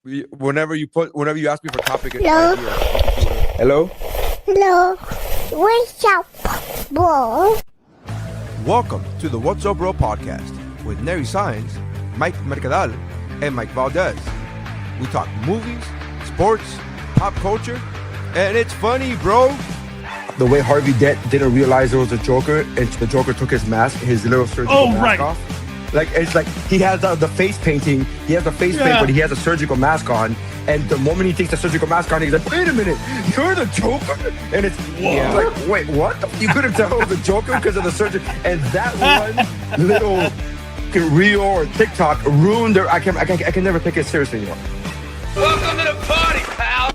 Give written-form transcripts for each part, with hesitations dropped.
Whenever you ask me for topic Hello? ideas. Hello? Hello. What's up, bro? Welcome to the WUBro podcast with Nery Saenz, Mike Mercadal, and Mike Valdes. We talk movies, sports, pop culture, and it's funny, bro. The way Harvey Dent didn't realize it was a Joker, and the Joker took his mask, his little surgical mask off. Like, it's like he has the face painting. He has the face paint, but he has a surgical mask on. And the moment he takes the surgical mask on, he's like, "Wait a minute, you're the Joker!" And it's like, "Wait, what?" You couldn't tell it was the Joker because of the surgery. And that one little reel or TikTok ruined their. I can never take it seriously anymore. Welcome to the party, pal.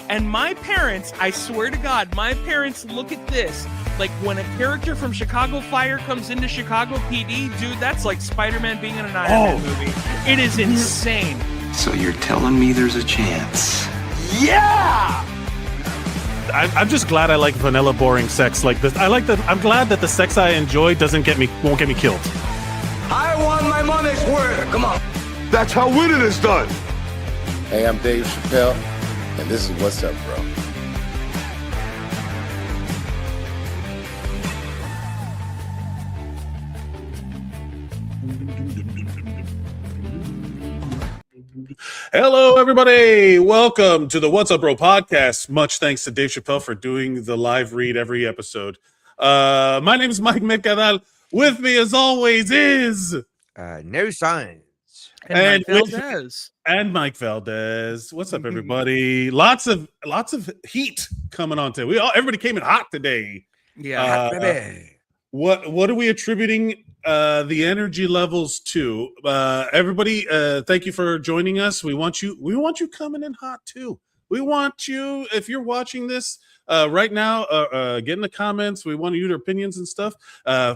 And my parents, I swear to God, my parents look at this like when a character from Chicago Fire comes into Chicago PD, dude, that's like Spider-Man being in an Iron Man movie. It is insane. So you're telling me there's a chance? Yeah! I'm just glad I like vanilla boring sex like this. I'm glad that the sex I enjoy won't get me killed. I want my money's worth. Come on. That's how winning is done. Hey, I'm Dave Chappelle, and this is What's Up, Bro. Hello, everybody. Welcome to the What's Up, Bro podcast. Much thanks to Dave Chappelle for doing the live read every episode. My name is Mike Valdes. With me, as always, is Nery Saenz. And Mike Valdes. And Mike Valdes. What's up, everybody? Lots of heat coming on today. Everybody came in hot today. Yeah, Baby. What are we attributing the energy levels to? Everybody, thank you for joining us. We want you coming in hot too. We want you, if you're watching this right now, get in the comments. We want your opinions and stuff.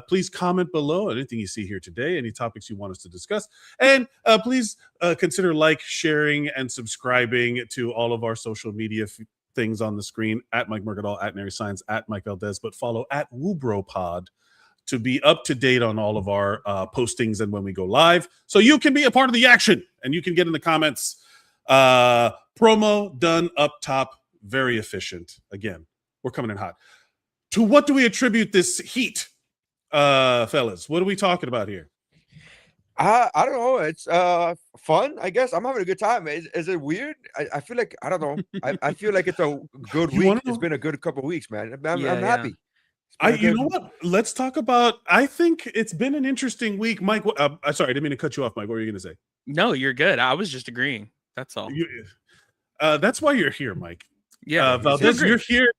Please comment below anything you see here today, any topics you want us to discuss. And please consider sharing, and subscribing to all of our social media things on the screen, at Mike Mercadal, at Nery Saenz, at Mike Valdes, but follow at WUBropod to be up to date on all of our postings and when we go live, so you can be a part of the action and you can get in the comments. Promo done up top, very efficient. Again, we're coming in hot. To what do we attribute this heat, fellas? What are we talking about here? I don't know. It's fun, I guess. I'm having a good time. Is it weird? I feel like, I don't know. I feel like it's a good week. It's been a good couple of weeks, man. I'm happy. You know what? Let's talk about. I think it's been an interesting week, Mike. Sorry, I didn't mean to cut you off, Mike. What were you going to say? No, you're good. I was just agreeing. That's all. That's why you're here, Mike. Yeah, Valdes, you're here.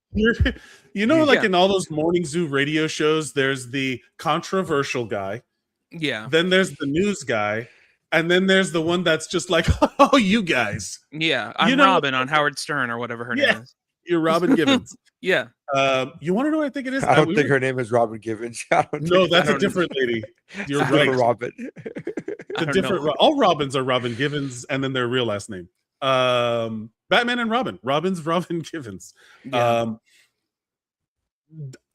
In all those morning zoo radio shows, there's the controversial guy. Yeah. Then there's the news guy, and then there's the one that's just like, "Oh, you guys." Yeah, I'm Robin on Howard Stern or whatever her name is. You're Robin Givens. Yeah. You want to know what I think it is? I don't think her name is Robin Givens. No, that's a different lady. You're right. Robin. All Robins are Robin Givens, and then their real last name. Batman and Robin. Robin's Robin Givens. Yeah.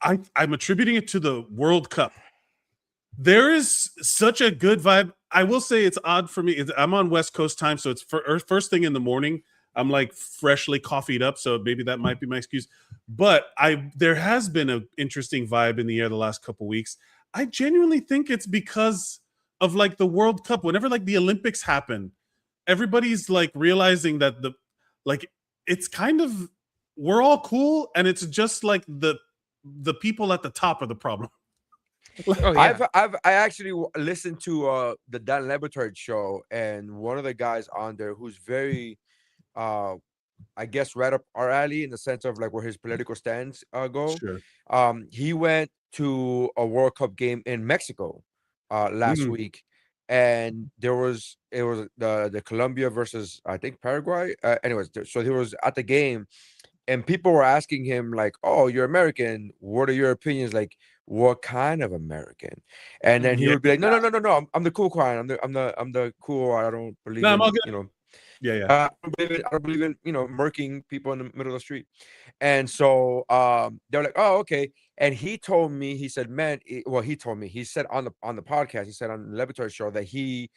I'm attributing it to the World Cup. There is such a good vibe. I will say it's odd for me. I'm on West Coast time, so it's first thing in the morning. I'm freshly coffeed up, so maybe that might be my excuse. But there has been an interesting vibe in the air the last couple weeks. I genuinely think it's because of the World Cup. Whenever the Olympics happen, everybody's realizing that it's kind of, we're all cool, and it's just the people at the top are the problem. I actually listened to the Dan Lebatard show, and one of the guys on there who's very I guess right up our alley in the sense of where his political stands go. Sure. He went to a World Cup game in Mexico last week, and it was the Colombia versus, I think, Paraguay. Anyways, so he was at the game, and people were asking him "Oh, you're American. What are your opinions? What kind of American?" And then he would be like, "No. I'm the cool kind. I'm the cool. I don't believe in, Yeah. I don't believe in murking people in the middle of the street." And so they're like, "Oh, okay." And he told me, he said, "Man," he said on the podcast, he said on the Lebatard show that he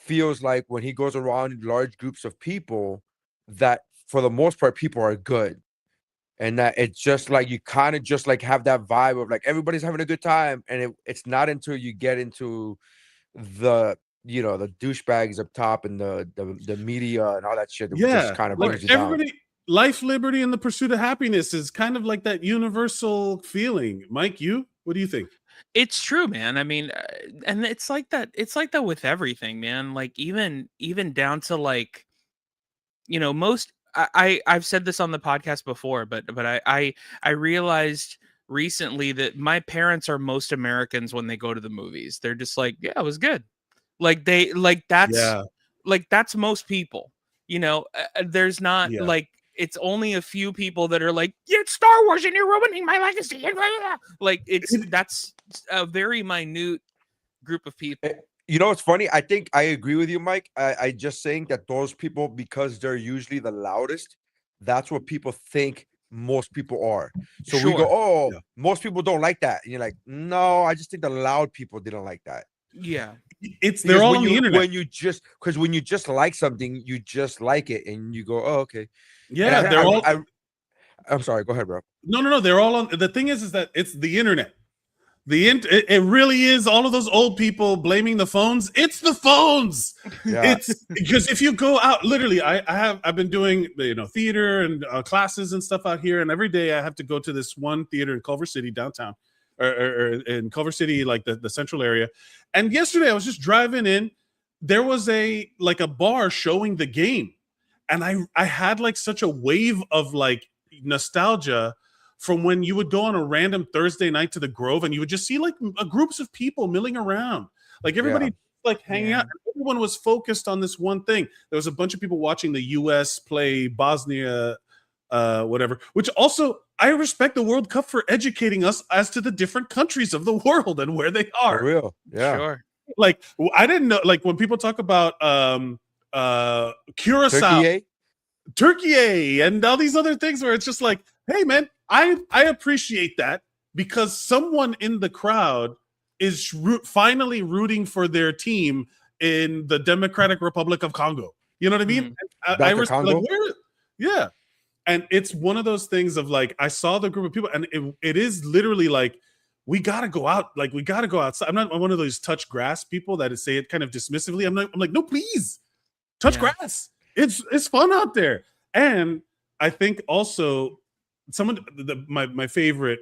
feels like when he goes around large groups of people, that for the most part people are good, and that it's just like you kind of just like have that vibe of like everybody's having a good time, and it's not until you get into the the douchebags up top and the media and all that shit that just kind of like brings you down. everybody, life, liberty, and the pursuit of happiness is kind of like that universal feeling. Mike, what do you think? It's true, man. I mean, and it's like that. It's like that with everything, man. Like even down to like, most. I've said this on the podcast before, but I realized recently that my parents are most Americans when they go to the movies. They're just like, yeah, it was good. Like that's most people. There's not like it's only a few people that are like, yeah, it's Star Wars and you're ruining my legacy. Like that's a very minute group of people. It's funny. I think I agree with you, Mike. I just saying that those people, because they're usually the loudest, that's what people think most people are. So we go, most people don't like that. And you're like, no, I just think the loud people didn't like that. Yeah. They're all on the internet. When you just like something, you just like it, and you go, oh, okay. Yeah, I'm sorry. Go ahead, bro. No. They're all on. The thing is that it's the internet. It really is all of those old people blaming the phones. It's the phones. Yeah. It's because if you go out, literally, I've been doing theater and classes and stuff out here, and every day I have to go to this one theater in Culver City downtown, or in Culver City, like the central area. And yesterday I was just driving in. There was a bar showing the game, and I had like such a wave of like nostalgia from when you would go on a random Thursday night to the Grove and you would just see like groups of people milling around, like everybody like hanging out. Everyone was focused on this one thing. There was a bunch of people watching the U.S. play Bosnia, whatever, which also I respect the World Cup for educating us as to the different countries of the world and where they are. For real. Yeah. Sure. Like I didn't know, like when people talk about Curacao, Turkey, and all these other things where it's just like, hey man, I appreciate that because someone in the crowd is finally rooting for their team in the Democratic Republic of Congo. You know what I mean? Congo? Yeah. And it's one of those things of like, I saw the group of people, and it is literally like, we got to go out. Like, we got to go outside. I'm not one of those touch grass people that say it kind of dismissively. I'm like, no, please touch grass. It's fun out there. And I think also my favorite,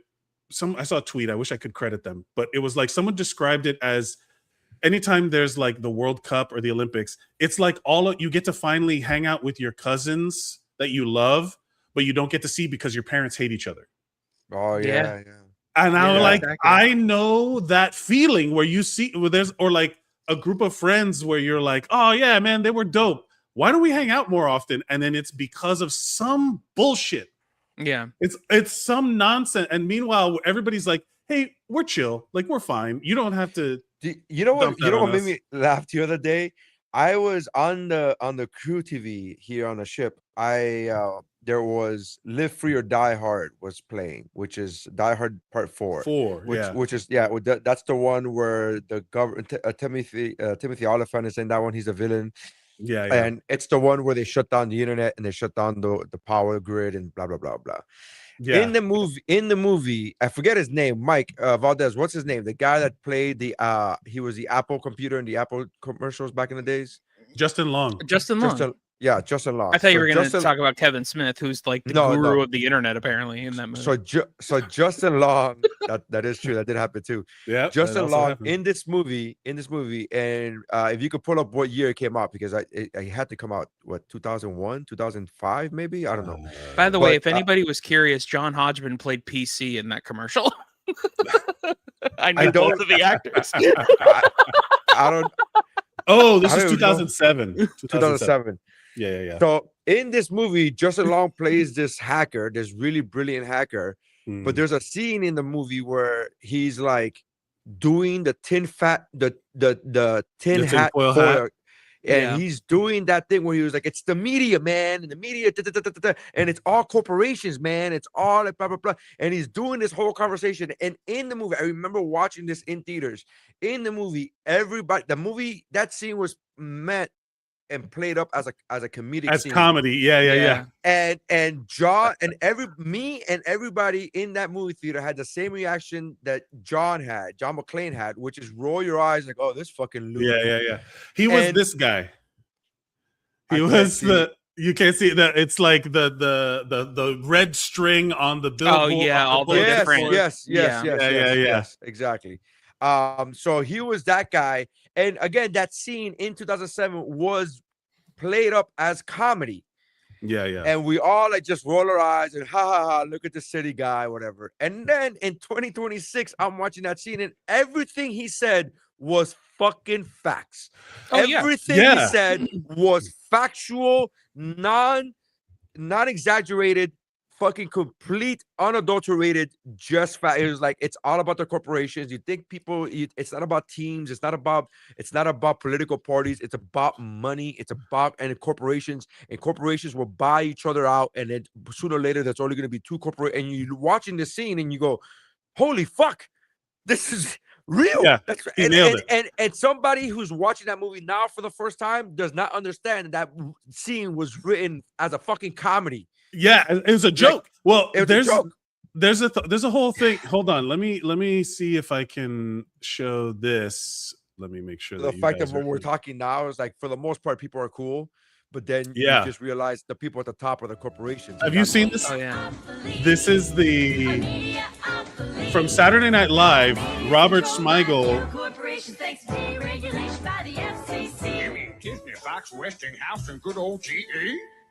I saw a tweet. I wish I could credit them, but it was like someone described it as anytime there's like the World Cup or the Olympics, it's like you get to finally hang out with your cousins that you love, but you don't get to see because your parents hate each other. Oh yeah. And I know that feeling where you see or like a group of friends where you're like, oh yeah, man, they were dope. Why don't we hang out more often? And then it's because of some bullshit. Yeah. It's some nonsense. And meanwhile, everybody's like, hey, we're chill. Like, we're fine. You don't have to. You know what made me laugh the other day? I was on the crew TV here on the ship. There was Live Free or Die Hard was playing, which is Die Hard Part 4. Which is that's the one where the Timothy Oliphant is in that one. He's a villain. Yeah. And it's the one where they shut down the internet and they shut down the power grid and blah blah blah blah. Yeah. In the movie, I forget his name. Mike Valdes. What's his name? The guy that played he was the Apple computer in the Apple commercials back in the days. Justin Long. Justin Long. I thought you were going to talk about Kevin Smith, who's like the guru of the internet, apparently, in that movie. So Justin Long, that is true. That did happen too. Yeah, Justin Long in this movie, and if you could pull up what year it came out, because I had to come out 2001, 2005, maybe, I don't know. By the way, if anybody was curious, John Hodgman played PC in that commercial. I know both of the actors. I don't. Oh, this is 2007. 2007. Yeah. So in this movie, Justin Long plays this hacker, this really brilliant hacker. But there's a scene in the movie where he's like doing the tin hat foil. And Yeah. he's doing that thing where he was like, it's the media, man, and the media, and it's all corporations, man. It's all like blah, blah, blah. And he's doing this whole conversation. And in the movie, I remember watching this in theaters. In the movie, that scene was meant and played up as a comedic As scene. comedy. Yeah. And John and everybody in that movie theater had the same reaction that John McClane had, which is roll your eyes like, oh, this fucking loser. Yeah. He was this guy. He was you can't see that. It's like the red string on the billboard. Oh yeah, all the different. Yes, exactly. So he was that guy, and again, that scene in 2007 was played up as comedy. Yeah. And we all like just roll our eyes and ha, look at the city guy, whatever. And then in 2026, I'm watching that scene, and everything he said was fucking facts. Everything he said was factual, non-exaggerated, fucking complete, unadulterated, just fact. It was like, it's all about the corporations. You think it's not about teams, it's not about political parties, it's about money, and corporations will buy each other out, and then sooner or later there's only going to be two corporate, and you're watching this scene and you go, holy fuck, this is real. Yeah, and somebody who's watching that movie now for the first time does not understand that scene was written as a fucking comedy. Yeah, it was a joke. Well, there's a whole thing. Hold on, let me see if I can show this. Let me make sure the fact that when we're talking now is like, for the most part, people are cool, but then you just realize the people at the top are the corporations. Have you seen this? Oh yeah. This is from Saturday Night Live. Robert Smigel. Corporations thanks to deregulation by the FCC. Disney, Fox, Westinghouse, and good old GE.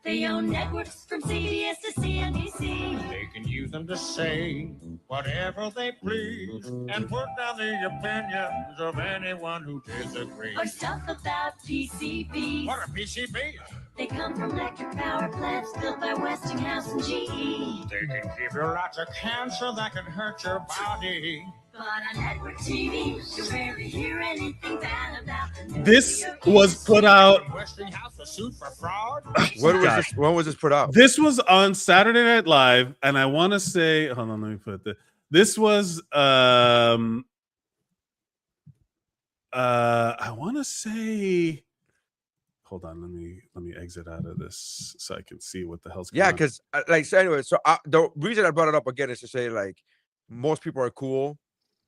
They own networks from CBS to CNBC. They can use them to say whatever they please and put down the opinions of anyone who disagrees. Or stuff about PCBs. What are PCBs? They come from electric power plants built by Westinghouse and GE. They can give you lots of cancer that can hurt your body. But on network TV, you rarely hear anything bad about them. This was put out. Westinghouse, a suit for fraud. When was this put out? This was on Saturday Night Live, and I want to say, hold on, let me put this. This was I want to say, hold on, let me exit out of this so I can see what the hell's going on. Yeah, because the reason I brought it up again is to say, like, most people are cool,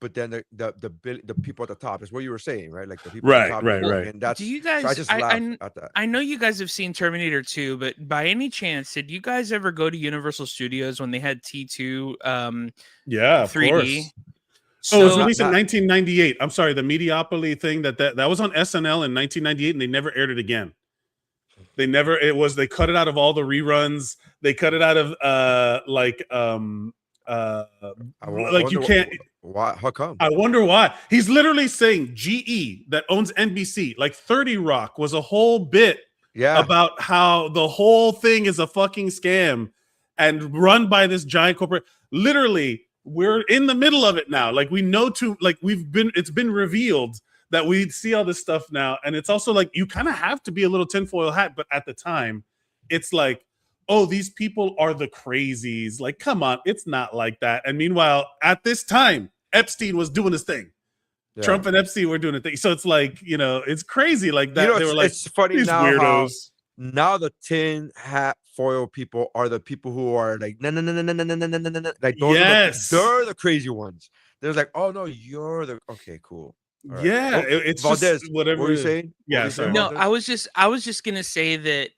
but then the people at the top is what you were saying, right? Like the people at the top, right. And that's, do you guys? so I just laughed at that. I know you guys have seen Terminator 2, but by any chance, did you guys ever go to Universal Studios when they had T2? Yeah, of 3D. Course. So it was released in 1998. I'm sorry, the Mediopoly thing that was on SNL in 1998, and they never aired it again. They cut it out of all the reruns. They cut it out of you can't. Why? How come? I wonder why. He's literally saying GE that owns NBC, like 30 Rock was a whole bit about how the whole thing is a fucking scam and run by this giant corporate. Literally, we're in the middle of it now. Like we know it's been revealed that we see all this stuff now. And it's also like, you kind of have to be a little tinfoil hat. But at the time, it's like, oh, these people are the crazies. Like, come on, it's not like that. And meanwhile, at this time, Epstein was doing his thing. Yeah. Trump and Epstein were doing a thing. So it's like, it's crazy like that. They were like, it's funny these now weirdos. Now the tin hat foil people are the people who are like, no. Like, they're the crazy ones. They're like, oh, no, you're the, okay, cool. Right. Yeah, it's Valdes, just whatever. What were you saying? Yeah, sorry. No, I was just gonna say that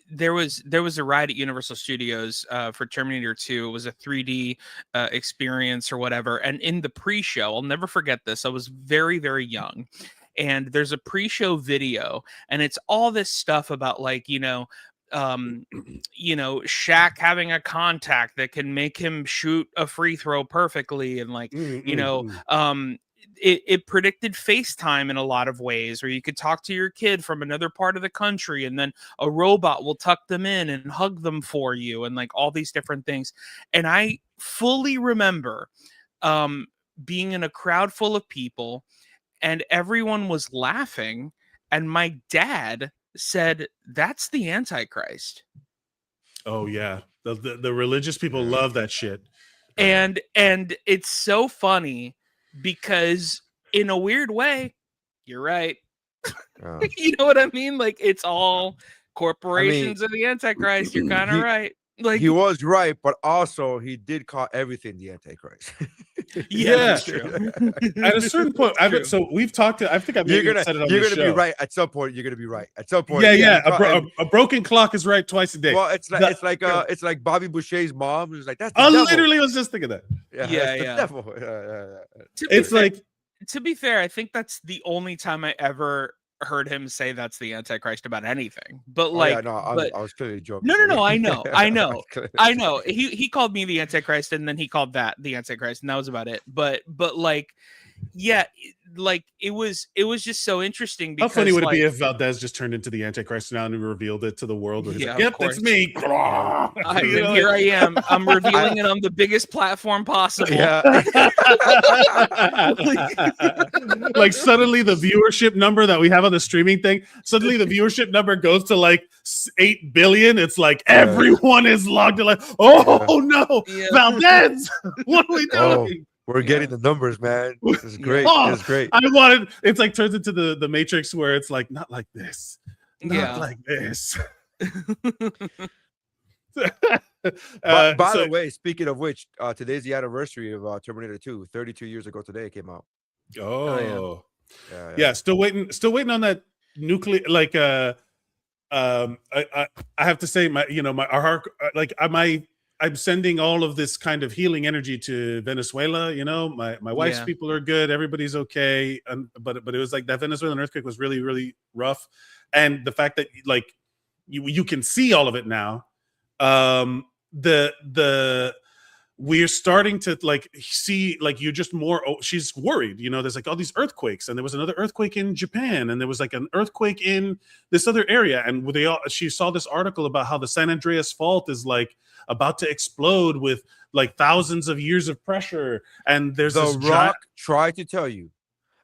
there was a ride at Universal Studios for Terminator 2. It was a 3D experience or whatever. And in the pre-show, I'll never forget this. I was very, very young. And there's a pre-show video, and it's all this stuff about like, Shaq having a contact that can make him shoot a free throw perfectly. And like, it predicted FaceTime in a lot of ways, where you could talk to your kid from another part of the country, and then a robot will tuck them in and hug them for you, and like all these different things. And I fully remember being in a crowd full of people, and everyone was laughing and my dad said that's the Antichrist. Oh yeah, the religious people love that shit. And it's so funny because in a weird way, you're right. You know what I mean? Like, it's all corporations of the Antichrist. You're kind of right. Like, he was right, but also he did call everything the Antichrist. yeah, that's true. At a certain point, so we've talked to. I think I've said it on You're the gonna show. be right at some point. You're gonna be right at some point. Yeah. A broken clock is right twice a day. Well, it's like Bobby Boucher's mom who's like, that's the I devil. literally was just thinking that. Yeah. The devil. It's like, to be fair, I think that's the only time I ever heard him say that's the Antichrist about anything. But I was clearly joking. No, I know. He called me the Antichrist, and then he called that the Antichrist, and that was about it. But like, yeah, like it was just so interesting. Because, how funny would it be if Valdes just turned into the Antichrist now and revealed it to the world? Where he's like, yep, that's me. Here I am. I'm revealing it on the biggest platform possible. Yeah. Like suddenly the viewership number that we have on the streaming thing, suddenly the viewership number goes to like 8 billion. It's like everyone is logged in. Like, oh no, Valdes, what are we doing? We're getting the numbers, man. This is great. It's great. It's like turns into the Matrix where it's like, not like this. Not like this. By the way, speaking of which, today's the anniversary of Terminator 2. 32 years ago today it came out. Oh, yeah. Still waiting on that nuclear. Like, I have to say, our heart, I'm sending all of this kind of healing energy to Venezuela. My wife's people are good. Everybody's okay. But it was like that Venezuelan earthquake was really, really rough. And the fact that like you can see all of it now. We're starting to like see like you're just more. She's worried. There's like all these earthquakes, and there was another earthquake in Japan, and there was like an earthquake in this other area, and she saw this article about how the San Andreas Fault is like about to explode with like thousands of years of pressure, and there's The Rock tried to tell you.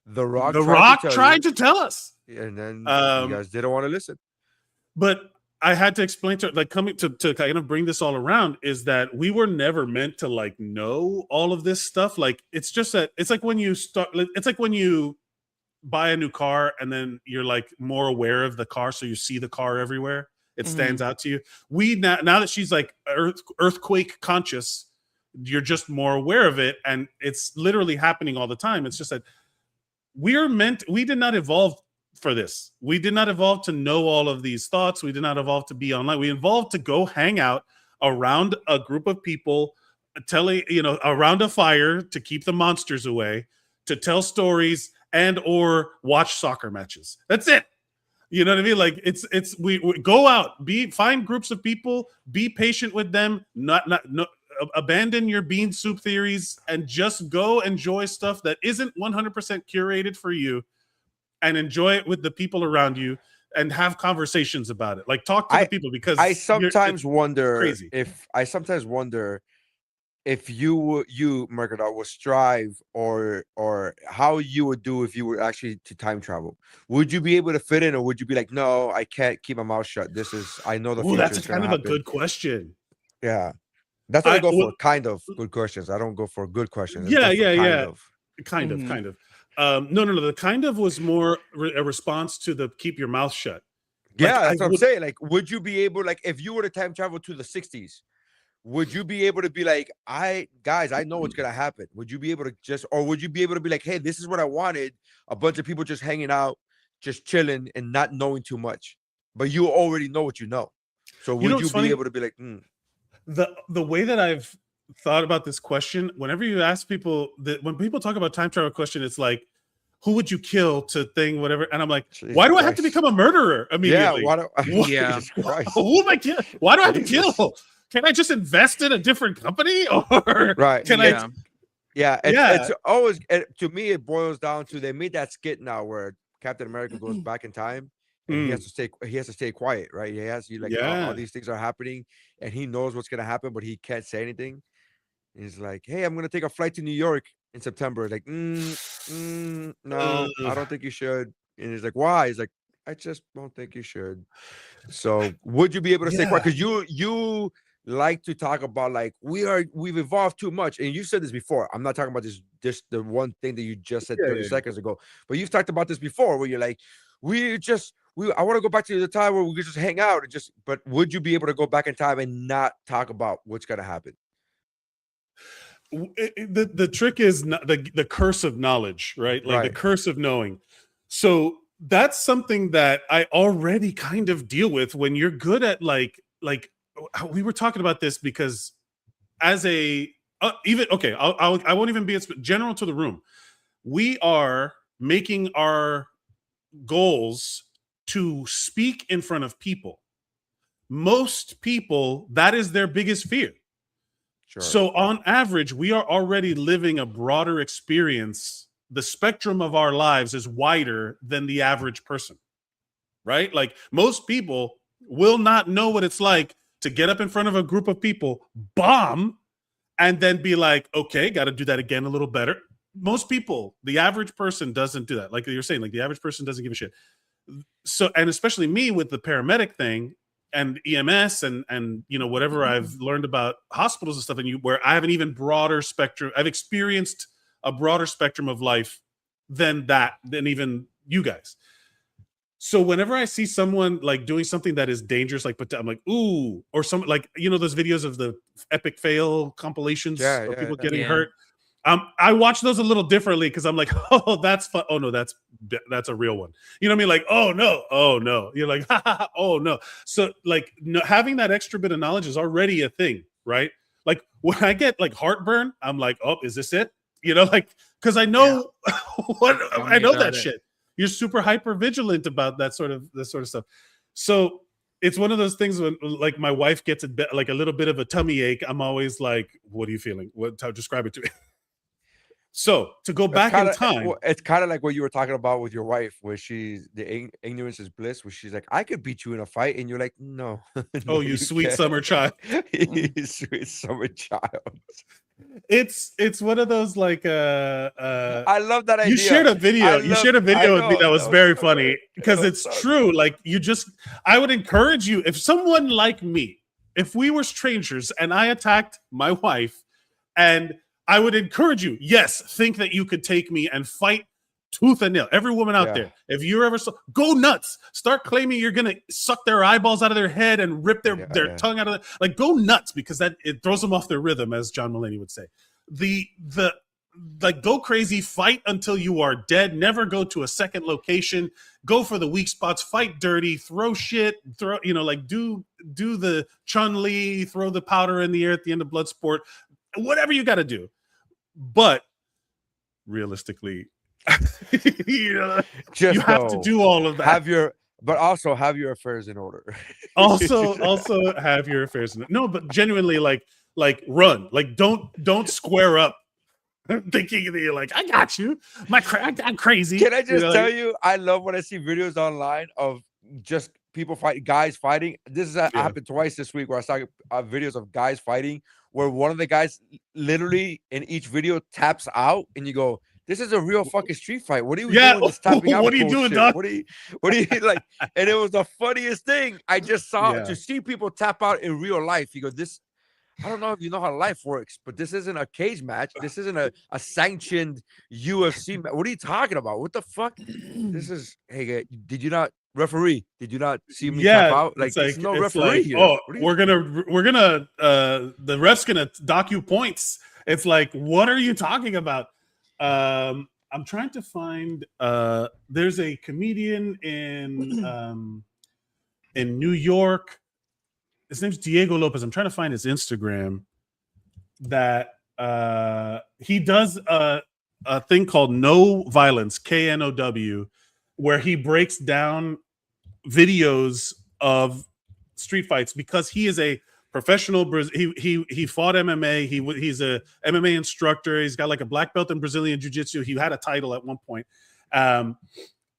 The Rock tried to tell us, and then you guys didn't want to listen. But I had to explain to her, like, coming to kind of bring this all around, is that we were never meant to like know all of this stuff. Like, it's just that it's like when you buy a new car and then you're like more aware of the car, so you see the car everywhere. It stands out to you. We now that she's like earthquake conscious, you're just more aware of it, and it's literally happening all the time. It's just that we did not evolve for this. We did not evolve to know all of these thoughts. We did not evolve to be online. We evolved to go hang out around a group of people, around a fire to keep the monsters away, to tell stories and or watch soccer matches. That's it. You know what I mean? Like we go out, find groups of people, be patient with them, abandon your bean soup theories, and just go enjoy stuff that isn't 100% curated for you, and enjoy it with the people around you, and have conversations about it. Like, talk to the people, because I sometimes wonder crazy. if you Mercadal would strive or how you would do if you were actually to time travel. Would you be able to fit in, or would you be like, no, I can't keep my mouth shut? I know the future. That's kind of a good question. Yeah. That's what I go for. Kind of good questions. I don't go for good questions. Yeah. Kind of. No. The kind of was more a response to the keep your mouth shut. Yeah, that's what I'm saying. Like, would you be able, like, if you were to time travel to the 60s, would you be able to be like, I know what's gonna happen? Would you be able to would you be able to be like, hey, this is what I wanted? A bunch of people just hanging out, just chilling and not knowing too much, but you already know what you know. So would you be able to be like, The way that I've thought about this question, whenever you ask people when people talk about time travel question, it's like, who would you kill to thing, whatever? And I'm like, why do I have to become a murderer immediately? Yeah, who am I killing? Why do I have to kill? Can I just invest in a different company? Or can I? Yeah, it's always, to me, it boils down to, they made that skit now where Captain America goes back in time. And he has to stay quiet, right? All these things are happening, and he knows what's gonna happen, but he can't say anything. He's like, hey, I'm gonna take a flight to New York in September. Like, no, I don't think you should. And he's like, why? He's like, I just don't think you should. So would you be able to stay quiet? Because you like to talk about like we've evolved too much, and you said this before. I'm not talking about this the one thing that you just said 30 seconds ago, but you've talked about this before where you're like, I want to go back to the time where we could just hang out and just. But would you be able to go back in time and not talk about what's gonna happen? The trick is the curse of knowledge, right? Like the curse of knowing. So that's something that I already kind of deal with when you're good at like we were talking about this because as a even okay, I won't even be general to the room. We are making our goals to speak in front of people. Most people, that is their biggest fear. Sure. So on average, we are already living a broader experience. The spectrum of our lives is wider than the average person, right? Like most people will not know what it's like to get up in front of a group of people, bomb, and then be like, okay, got to do that again a little better. Most people, the average person doesn't do that. Like you're saying, like the average person doesn't give a shit. So, and especially me with the paramedic thing, and EMS and you know whatever I've learned about hospitals and stuff, and where I have an even broader spectrum. I've experienced a broader spectrum of life than even you guys. So whenever I see someone like doing something that is dangerous, like I'm like ooh, or some like those videos of the epic fail compilations of people getting hurt. I watch those a little differently because I'm like, oh, that's fun. Oh no, that's a real one. You know what I mean? Like, oh no. You're like, oh no. So like having that extra bit of knowledge is already a thing, right? Like when I get like heartburn, I'm like, oh, is this it? Like because I know I know that shit. You're super hyper vigilant about that sort of stuff. So it's one of those things when like my wife gets like a little bit of a tummy ache. I'm always like, what are you feeling? Describe it to me. So to go back in time, it's kind of like what you were talking about with your wife, where the ignorance is bliss, where she's like, I could beat you in a fight, and you're like, no. Oh, you sweet can't. Summer child. You sweet summer child. It's one of those like I love that idea. You shared a video. You shared a video with me that was very funny because it's true. Like I would encourage you, if someone like me, if we were strangers and I attacked my wife, and I would encourage you, yes, think that you could take me and fight tooth and nail. Every woman out there, if you're ever go nuts, start claiming you're gonna suck their eyeballs out of their head and rip their tongue out of it. Like go nuts, because it throws them off their rhythm, as John Mulaney would say. Like go crazy, fight until you are dead. Never go to a second location. Go for the weak spots. Fight dirty. Throw shit. Do the Chun-Li. Throw the powder in the air at the end of Bloodsport. Whatever you got to do, but realistically, you have to do all of that. But also have your affairs in order. also have your affairs in order. No, but genuinely, like run. Like don't square up, thinking that you're like, I got you. I'm crazy. Can I just tell you? I love when I see videos online of just people guys fighting. This happened twice this week, where I saw videos of guys fighting, where one of the guys literally in each video taps out, and you go, this is a real fucking street fight. What are you doing? This tapping out? What are you doing, dog? What are you like? And it was the funniest thing I just saw to see people tap out in real life. You go, I don't know if you know how life works, but this isn't a cage match. This isn't a sanctioned UFC match. What are you talking about? What the fuck? This is, hey, did you not referee? Did you not see me tap out? Like, there's no referee here. Oh, we're gonna the ref's gonna dock you points. It's like, what are you talking about? I'm trying to find there's a comedian in New York. His name's Diego Lopez. I'm trying to find his Instagram. That he does a thing called No Violence, KNOW, where he breaks down videos of street fights, because he is a professional. He fought MMA. He's a MMA instructor. He's got like a black belt in Brazilian Jiu-Jitsu. He had a title at one point,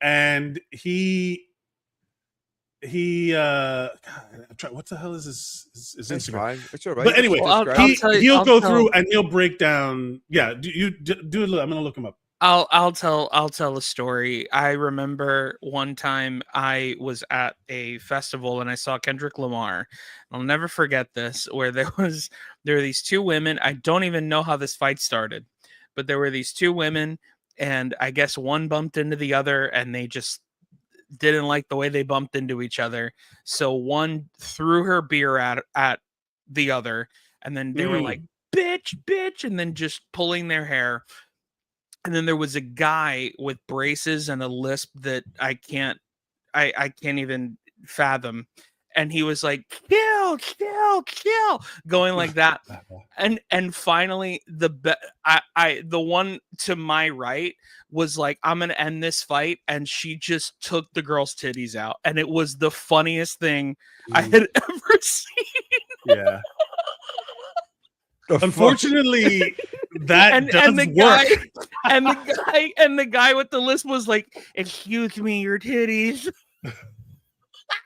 and he God, what the hell is his Instagram? It's all right. But anyway, he'll go through and he'll break down. Yeah, do a little. I'm gonna look him up. I'll tell a story. I remember one time I was at a festival and I saw Kendrick Lamar. I'll never forget this, where there were these two women. I don't even know how this fight started, but there were these two women, and I guess one bumped into the other, and they just didn't like the way they bumped into each other. So one threw her beer at the other, and then they were like, "Bitch, bitch," and then just pulling their hair. And then there was a guy with braces and a lisp that I can't even fathom. And he was like, "Kill, kill, kill," going like that. And finally the one to my right was like, "I'm gonna end this fight," and she just took the girl's titties out, and it was the funniest thing I had ever seen. Yeah. Unfortunately, that does and the work. and the guy with the lisp was like, "Excuse me, your titties."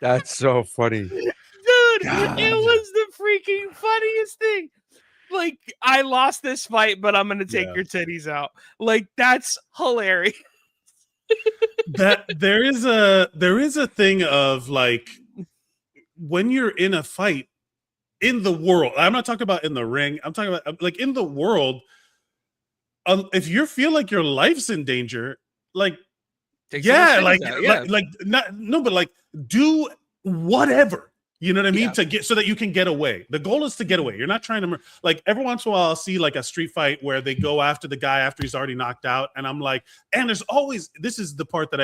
That's so funny. Dude, God. it was the freaking funniest thing. Like, I lost this fight, but I'm gonna take your titties out. Like, that's hilarious. That there is a thing of like, when you're in a fight in the world, I'm not talking about in the ring, I'm talking about like in the world, if you feel like your life's in danger, like Take yeah, someone's like, titties out, yeah. like not no, but like do whatever, you know what I mean, Yeah. to get so that you can get away. The goal is to get away. You're not trying to like, every once in a while I'll see like a street fight where they go after the guy after he's already knocked out, and I'm like, and there's always, this is the part that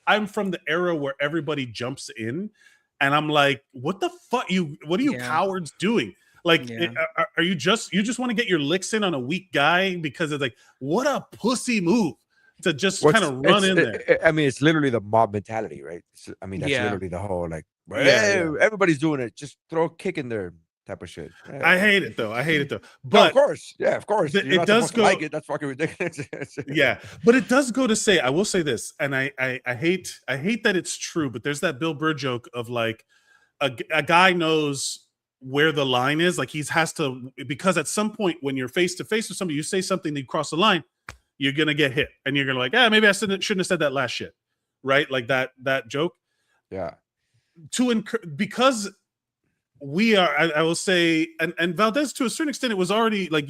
I'm from the era where everybody jumps in, and I'm like, what the fuck, what are you cowards doing? Like, are you just want to get your licks in on a weak guy? Because it's like, what a pussy move to just kind of run in there. I mean, it's literally the mob mentality, right? I mean, that's literally the whole like, hey, everybody's doing it. Just throw a kick in there, type of shit. Yeah. I hate it though. But But of course, yeah, of course, it does go. Like it. That's fucking ridiculous. Yeah, but it does go to say, I will say this, and I hate that it's true, but there's that Bill Burr joke of like a guy knows where the line is, like he has to, because at some point when you're face to face with somebody, you say something, you cross the line, you're gonna get hit, and you're gonna like, maybe I shouldn't have said that last shit, right? Like that joke. Yeah. Because we are, I will say, and Valdes, to a certain extent, it was already like,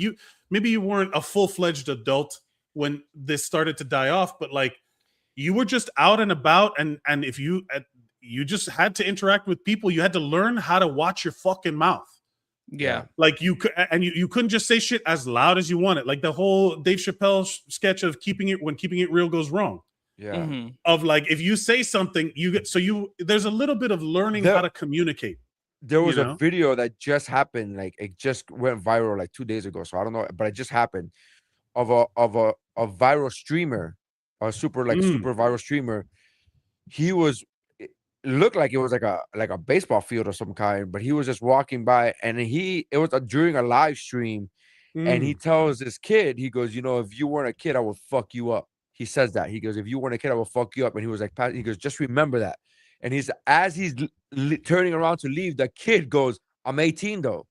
maybe you weren't a full-fledged adult when this started to die off, but like you were just out and about, and if you just had to interact with people, you had to learn how to watch your fucking mouth. Yeah. Like you couldn't just say shit as loud as you wanted. Like the whole Dave Chappelle sketch of keeping it real goes wrong. Yeah. Mm-hmm. Of like, if you say something, there's a little bit of learning how to communicate. There was a video that just happened, like it just went viral like 2 days ago. So I don't know, but it just happened of a viral streamer, a super viral streamer. It looked like it was like a baseball field or some kind, but he was just walking by, and it was during a live stream, and he tells this kid, he goes, if you weren't a kid, I would fuck you up. He says that. He goes, if you weren't a kid, I will fuck you up. And he was like, he goes, just remember that. And as he's turning around to leave, the kid goes, I'm 18 though.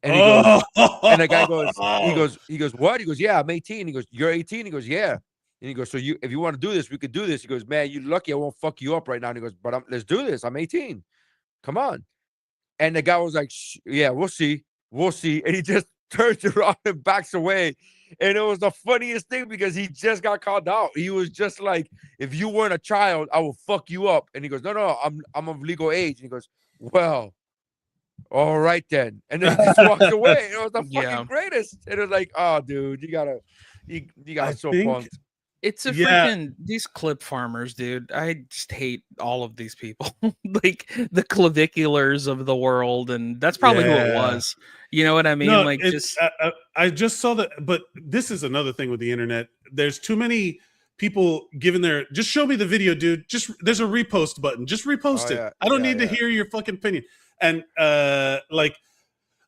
And he goes, and the guy goes, he goes, what? He goes, yeah, I'm 18. He goes, you're 18? He goes, yeah. And he goes, so if you want to do this, we could do this. He goes, man, you're lucky I won't fuck you up right now. And he goes, but let's do this. I'm 18. Come on. And the guy was like, yeah, we'll see. We'll see. And he just turns around and backs away. And it was the funniest thing because he just got called out. He was just like, if you weren't a child, I will fuck you up. And he goes, no, I'm of legal age. And he goes, well, all right then. And then he just walks away. It was the fucking greatest. And it was like, oh, dude, you got so punked. It's a freaking, these clip farmers, dude. I just hate all of these people. Like the claviculars of the world, and that's probably who it was. You know what I mean? No, I just saw that, but this is another thing with the internet. There's too many people giving just show me the video, dude. There's a repost button. Just repost it. I don't need to hear your fucking opinion. And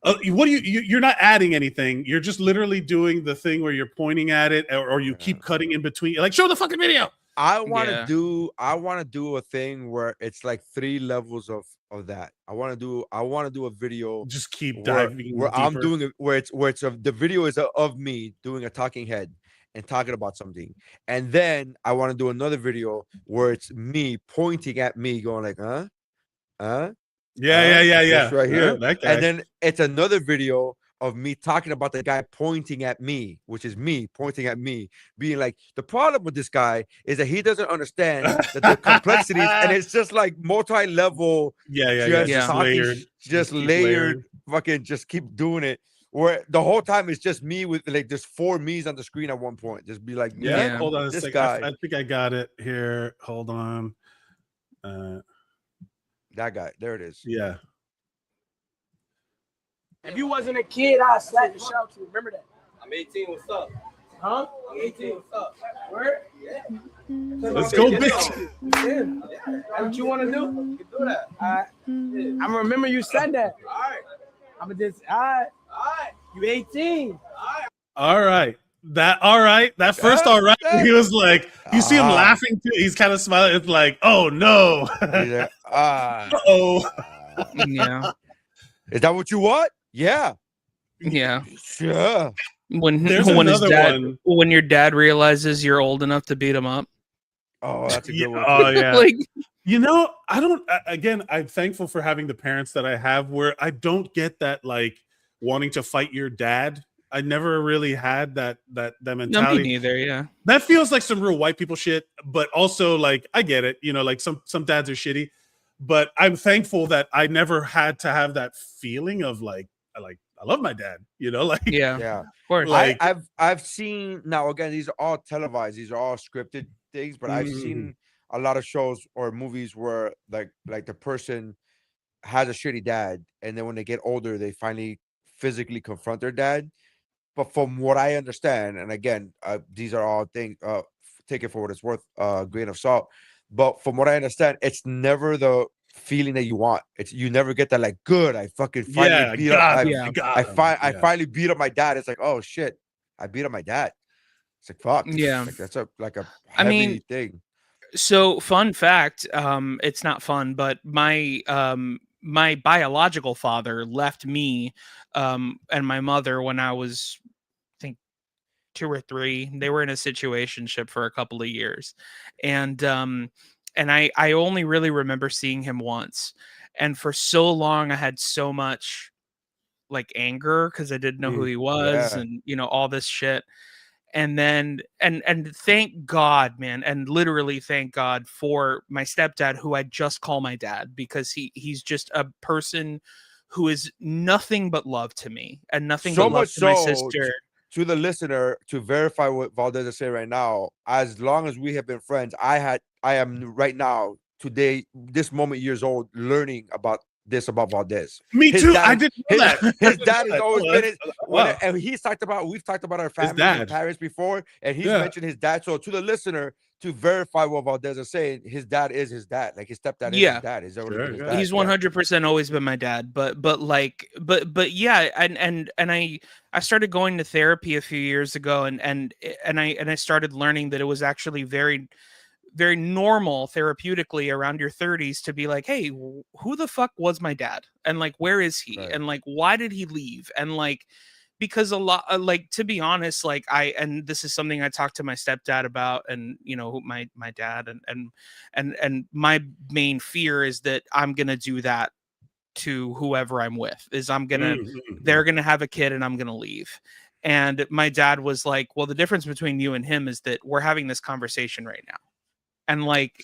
what do you're not adding anything. You're just literally doing the thing where you're pointing at it, or you keep cutting in between. You're like, show the fucking video. I want to do a thing where it's like 3 levels of that. I want to do a video. Just keep diving where deeper. I'm doing it where it's the video is of me doing a talking head, and talking about something, and then I want to do another video where it's me pointing at me, going like, Yeah. this right here, That guy. and then it's another video of me talking about the guy pointing at me, which is me pointing at me, being like, the problem with this guy is that he doesn't understand that the complexities, and it's just like multi-level, Just layered, just layered, fucking just keep doing it. Where the whole time it's just me with like there's 4 me's on the screen at one point. Just be like, yeah. Hold on a this second. guy, I think I got it here. Hold on. that guy, there it is. Yeah. If you wasn't a kid, I'd slap the shit out you. Remember that? I'm 18. What's up? Huh? I'm 18. What's up? Word? Yeah. Let's go, bitch. Yeah. That's what you want to do? You can do that. All right. I remember you said that. All right. I'm just, all right. All right. You 18. All right. That first all right. He was like, you see him laughing too. He's kind of smiling. It's like, oh no. Oh. Yeah. Is that what you want? Yeah. Yeah. Sure. When There's his another dad, one. when your dad realizes you're old enough to beat him up. Oh, that's a good one. Oh yeah. Like, I'm thankful for having the parents that I have where I don't get that like wanting to fight your dad. I never really had that mentality. no, me neither. Yeah. That feels like some real white people shit, but also like I get it, like some dads are shitty, but I'm thankful that I never had to have that feeling of like I love my dad, like Yeah. Of course. Like- I've seen, now again, these are all televised, these are all scripted things, but I've seen a lot of shows or movies where like the person has a shitty dad, and then when they get older they finally physically confront their dad. But from what I understand, and again, these are all things, take it for what it's worth, grain of salt, but from what I understand, it's never the feeling that you want. It's, you never get that like, good, I fucking finally beat up, I finally beat up my dad. It's like, oh shit, I beat up my dad. It's like, fuck. Yeah. Like, that's a heavy I mean, thing. So fun fact, it's not fun, but my my biological father left me and my mother when I was, I think, 2 or 3. They were in a situationship for a couple of years, and I only really remember seeing him once, and for so long I had so much like anger because I didn't know who he was, and all this shit. And then and thank God, man, and literally thank God for my stepdad, who I just call my dad, because he's just a person who is nothing but love to me and nothing So but love much to my so, sister. To the listener, to verify what Valdes is saying right now, as long as we have been friends, I am right now, today, this moment, years old, learning about this about Valdes. Me His too. dad- I didn't know that. His dad has always been his, Wow. and we've talked about our family dad. and parents before, and he's Yeah. mentioned his dad. So to the listener, to verify what Valdes is saying, his dad is his dad. Like his stepdad is Yeah. his dad. He's always Sure, been his yeah. dad. He's 100% always been my dad, but yeah, and I started going to therapy a few years ago, and I started learning that it was actually very, very normal therapeutically around your 30s to be like, hey, who the fuck was my dad, and like, where is he, Right. and like, why did he leave, and like, because a lot, like, to be honest, like, and this is something I talked to my stepdad about, and my dad, and my main fear is that I'm gonna do that to whoever I'm with, is they're gonna have a kid and I'm gonna leave. And my dad was like, well, the difference between you and him is that we're having this conversation right now, and like,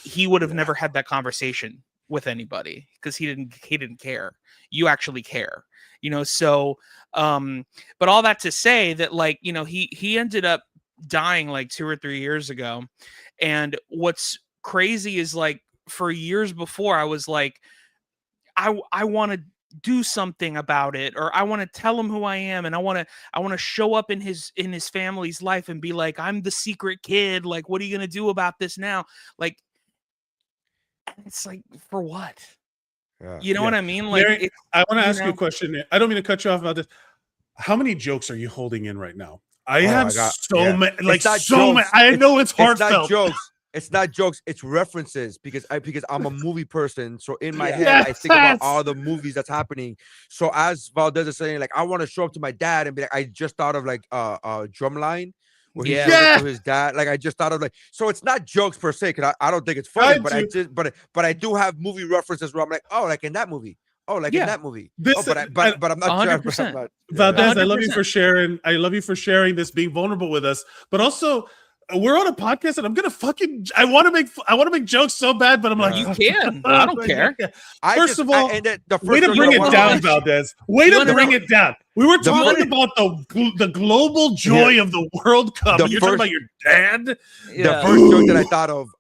he would have never had that conversation with anybody because he didn't care. You actually care, so but all that to say that, like, he ended up dying like 2 or 3 years ago. And what's crazy is, like, for years before, I was like, I want to do something about it, or I want to tell him who I am, and I want to show up in his family's life and be like, I'm the secret kid, like, what are you going to do about this now? Like, it's like, for what? Yeah. You know what I mean? Like, Nery, it's, I want to ask you a question. I don't mean to cut you off about this. How many jokes are you holding in right now? I have so many, like, so many. I know it's heartfelt. It's not jokes. It's not jokes. It's references, because I'm a movie person. So in my head, I think about all the movies that's happening. So as Valdes is saying, like, I want to show up to my dad and be like, I just thought of like a Drumline, where he Yeah. showed it Yeah. to his dad. Like, I just thought of like, so it's not jokes per se, because I don't think it's funny, but I do have movie references where I'm like, oh, like in that movie. Oh, like in that movie. This, but I'm not 100%. sure. I'm not, Valdez, I love you 100%. for sharing. I love you for sharing this, being vulnerable with us. But also, we're on a podcast, and I'm gonna I want to make jokes so bad, but I'm like, You can. I don't care. First of all, and then the first way to joke bring I it wanted down, to- Valdez. Way to bring it down. We were talking about the global joy of the World Cup, and you're talking about your dad. The first joke that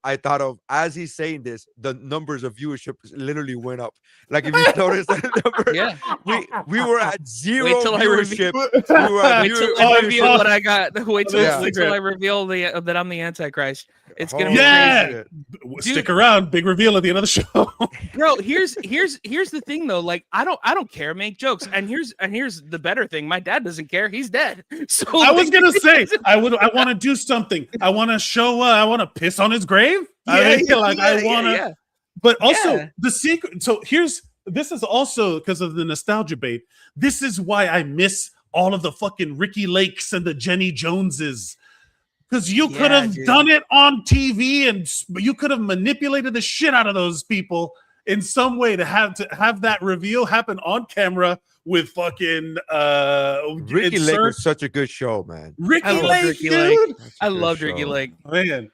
I thought of as he's saying this, the numbers of viewership literally went up. Like, if you notice that number, we were at zero Wait till viewership. Wait till I reveal what I got. Wait till Yeah. I reveal that I'm the Antichrist. It's gonna Yeah. be crazy. Stick around. Big reveal at the end of the show. Bro, here's the thing though. Like, I don't care. Make jokes. And here's the better thing. My dad doesn't care. He's dead. So I was gonna say I want to do something. I want to show. I want to piss on his grave. I want to. But also the secret. So this is also because of the nostalgia bait. This is why I miss all of the fucking Ricky Lakes and the Jenny Joneses. Because you could have done it on TV, and you could have manipulated the shit out of those people in some way to have that reveal happen on camera with fucking Ricky Lake was such a good show, man. Ricky Lake, dude. I loved Ricky Lake. Man.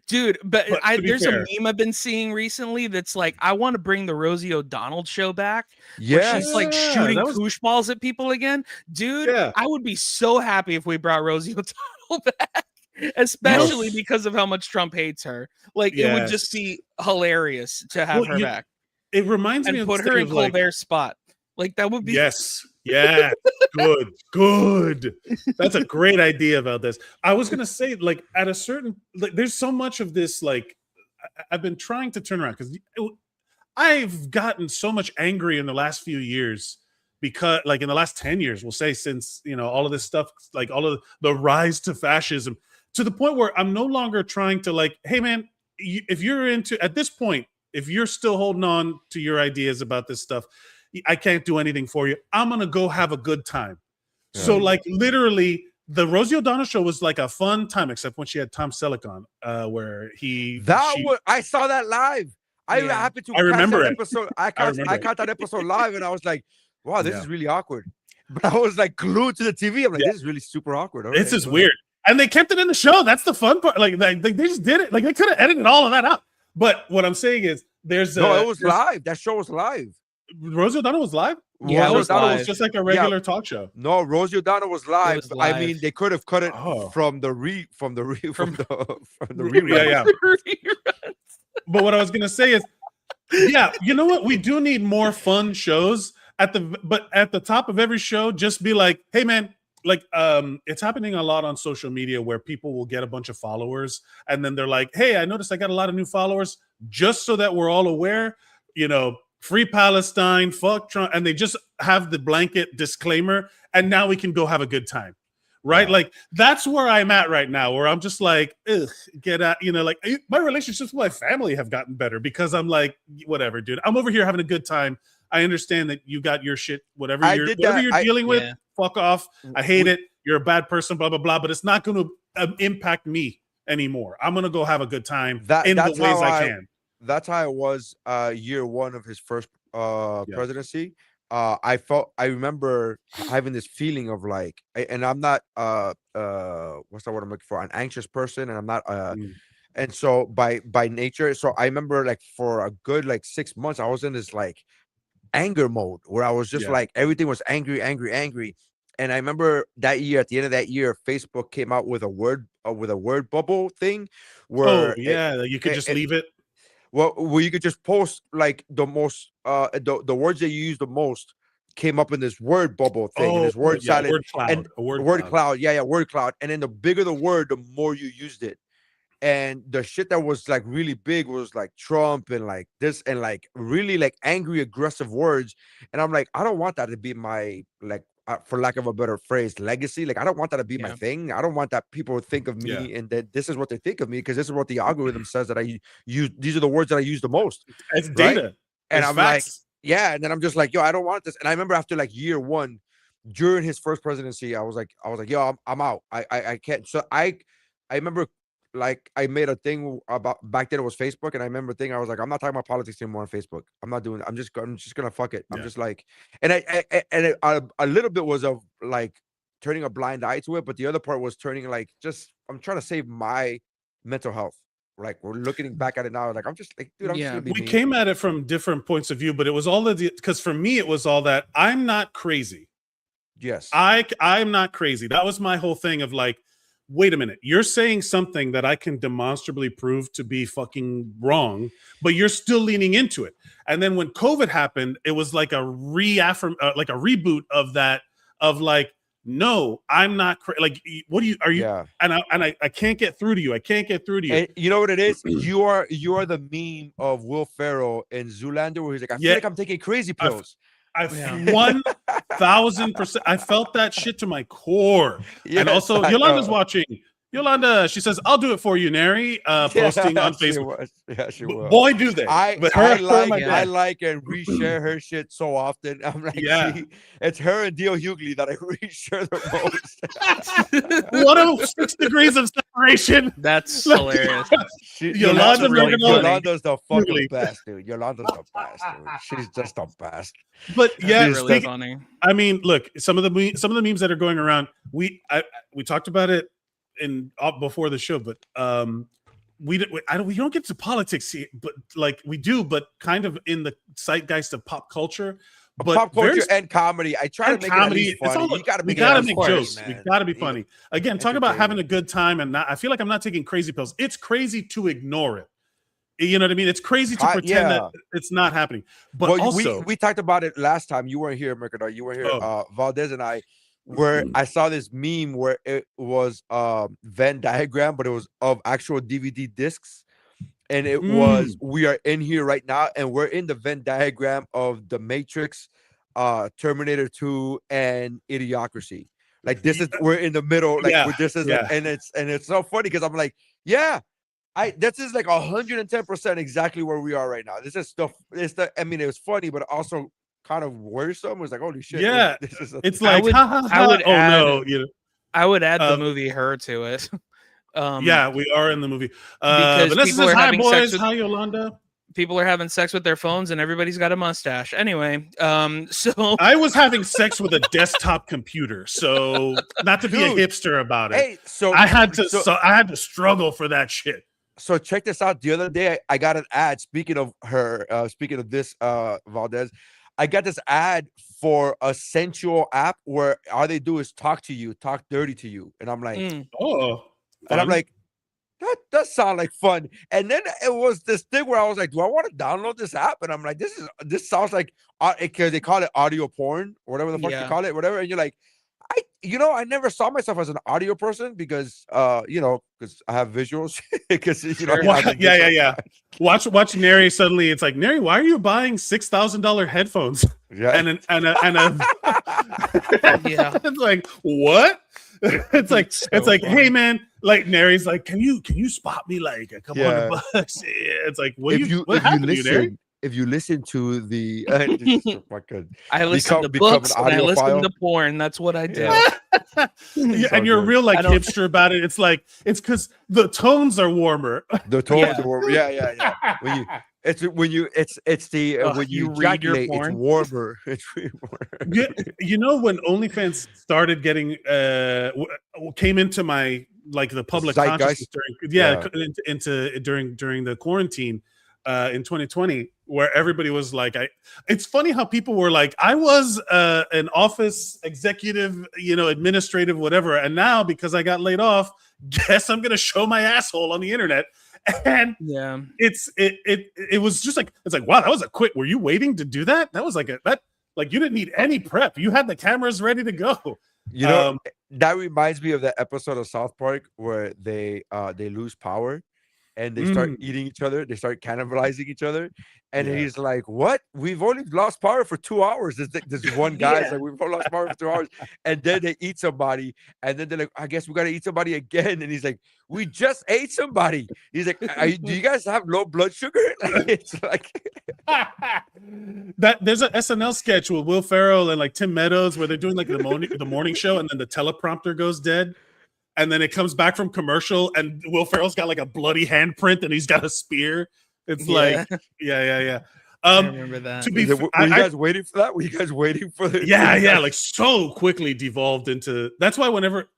Dude, but there's fair. a meme I've been seeing recently that's like, I want to bring the Rosie O'Donnell show back. Yeah, she's like shooting koosh balls at people again. Dude, I would be so happy if we brought Rosie O'Donnell back, especially because of how much Trump hates her. Like, it would just be hilarious to have her back. It reminds me of put her in Colbert's spot. Like, that would be good. That's a great idea about this. I was gonna say, like, at a certain, like, there's so much of this, like, I've been trying to turn around because I've gotten so much angry in the last few years, because, like, in the last 10 years, we'll say, since, you know, all of this stuff, like all of the rise to fascism, to the point where I'm no longer trying to, like, hey man, if you're into, at this point, if you're still holding on to your ideas about this stuff, I can't do anything for you. I'm going to go have a good time. Yeah. So, like, literally, the Rosie O'Donnell show was like a fun time, except when she had Tom Selleck on, where I saw that live. I happened to remember that episode. I caught that episode live, and I was like, wow, this is really awkward. But I was like glued to the TV. I'm like, this is really super awkward. Okay, this is weird. And they kept it in the show. That's the fun part. Like they just did it. Like, they could have edited all of that out. But what I'm saying is, it was live. That show was live. Rosie O'Donnell was live? Yeah, Rosie O'Donnell was just like a regular talk show. No, Rosie O'Donnell was live. I mean, they could have cut it from the rerun. But what I was gonna say is, you know what? We do need more fun shows at the top of every show. Just be like, hey man, like, it's happening a lot on social media where people will get a bunch of followers and then they're like, hey, I noticed I got a lot of new followers, just so that we're all aware, you know, free Palestine, fuck Trump, and they just have the blanket disclaimer, and now we can go have a good time, right? Like, that's where I'm at right now, where I'm just like, ugh, get out, you know, like, my relationships with my family have gotten better because I'm like, whatever, dude, I'm over here having a good time. I understand that you got your shit, whatever you're dealing with, fuck off. I hate it. You're a bad person, blah, blah, blah, but it's not going to impact me anymore. I'm going to go have a good time in the ways I can. That's how it was year one of his first presidency. I remember having this feeling of like, and I'm not what's the word I'm looking for, an anxious person, and I'm not and so by nature, so I remember, like, for a good, like, 6 months I was in this, like, anger mode where I was just like, everything was angry. And I remember that year, at the end of that year, Facebook came out with a word bubble thing where you could just leave it. Well, where you could just post, like, the most the words that you use the most came up in this word bubble thing, and this word salad, word cloud, and word cloud. Word cloud. And then the bigger the word, the more you used it. And the shit that was, like, really big was like Trump and like this, and like really, like, angry, aggressive words. And I'm like, I don't want that to be my, like, for lack of a better phrase, legacy. Like, I don't want that to be my thing. I don't want that people think of me and that this is what they think of me, because this is what the algorithm says that I use. These are the words that I use the most. It's data. And it's I'm facts. like, and then I'm just like, yo, I don't want this. And I remember after, like, year one, during his first presidency, I was like, yo, I'm out. I can't. So I remember, like, I made a thing about back then. It was Facebook, and I remember thinking, I was like, I'm not talking about politics anymore on Facebook. I'm not doing it. I'm just gonna fuck it. I'm just like, and a little bit was of like turning a blind eye to it, but the other part was turning like I'm trying to save my mental health. Like, we're looking back at it now, like I'm just like, dude, I'm just gonna be we me. came at it from different points of view, but it was all of the, because for me it was all that I'm not crazy. Yes, I'm not crazy. That was my whole thing of like, wait a minute, you're saying something that I can demonstrably prove to be fucking wrong, but you're still leaning into it. And then when COVID happened, it was like a like a reboot of that, of like, no, I'm not like, what are you? Yeah. And I can't get through to you. I can't get through to you. And you know what it is? You are the meme of Will Ferrell in Zoolander, where he's like, I feel like I'm taking crazy pills. I 1000%. I felt that shit to my core. Yes, and also, I Yolanda's know. watching. Yolanda, she says, "I'll do it for you, Nery." Posting on Facebook. She was. Boy, do they! I like and reshare her shit so often. I'm like, it's her and Dio Hughley that I reshare the most. What a 6 degrees of separation. That's hilarious. Yolanda's the fucking best, dude. Yolanda's the best, dude. She's just the best. But yeah, it's really funny. I mean, look, some of the memes that are going around. We talked about it before the show, but we don't get to politics here, but like we do, but kind of in the zeitgeist of pop culture. But pop culture and comedy. I try to make comedy, it funny. we gotta make jokes. Man. We gotta be funny. Again, talk about having a good time, and I feel like I'm not taking crazy pills. It's crazy to ignore it. You know what I mean? It's crazy to pretend that it's not happening. But also, we talked about it last time. You weren't here, Mercadal. You weren't here. Valdes and I, where I saw this meme where it was Venn diagram, but it was of actual DVD discs. And it was, we are in here right now, and we're in the Venn diagram of The Matrix, Terminator 2, and Idiocracy. Like, this is, we're in the middle. Like, this is, and it's so funny because I'm like, this is like 110% exactly where we are right now. This is stuff. I mean, it was funny, but also kind of worrisome. It was like, holy shit. Yeah, it's like, I would add the movie Her to it. Yeah, we are in the movie. Because Vanessa people says, are hi, having boys. sex with, hi, Yolanda. People are having sex with their phones, and everybody's got a mustache. Anyway, so I was having sex with a desktop computer, so not to be a hipster about it. Hey, so I had to struggle for that shit. So check this out. The other day, I got an ad. Speaking of her, speaking of this, Valdes, I got this ad for a sensual app where all they do is talk dirty to you, and I'm like, and I'm like, that does sound like fun. And then it was this thing where I was like, do I want to download this app? And I'm like, this sounds like, because they call it audio porn or whatever the fuck you call it, whatever. And you're like, I never saw myself as an audio person because because I have visuals. Because Watch Nery suddenly. It's like, Nery, why are you buying $6,000 headphones? Yeah, and it's like, what? It's like, hey man, like Nery's like, can you spot me like a couple $100? It's like, what happened to you, Nery? If you listen to the I listen to books and I listen to porn. That's what I do. And you're real like hipster about it. It's like, it's because the tones are warmer. The tones are warmer. Yeah. When you ejaculate, it's warmer. It's really warmer. You know, when OnlyFans started getting came into my like the public consciousness during the quarantine in 2020, where everybody was like, it's funny how people were like, I was an office executive, administrative, whatever, and now because I got laid off, guess I'm gonna show my asshole on the internet. And it was just like, it's like, wow, that was a quick. Were you waiting to do that? That was like you didn't need any prep. You had the cameras ready to go. That reminds me of that episode of South Park where they lose power, and they start eating each other. They start cannibalizing each other. And he's like, "What? We've only lost power for 2 hours." This one guy's like, "We've only lost power for 2 hours," and then they eat somebody, and then they're like, "I guess we gotta eat somebody again." And he's like, "We just ate somebody." He's like, "Do you guys have low blood sugar?" It's like that. There's an SNL sketch with Will Ferrell and like Tim Meadows where they're doing like the morning show, and then the teleprompter goes dead. And then it comes back from commercial, and Will Ferrell's got like a bloody handprint, and he's got a spear. It's like, yeah. I remember that. Were you guys waiting for that? Were you guys waiting for the? Yeah, like so quickly devolved into. That's why whenever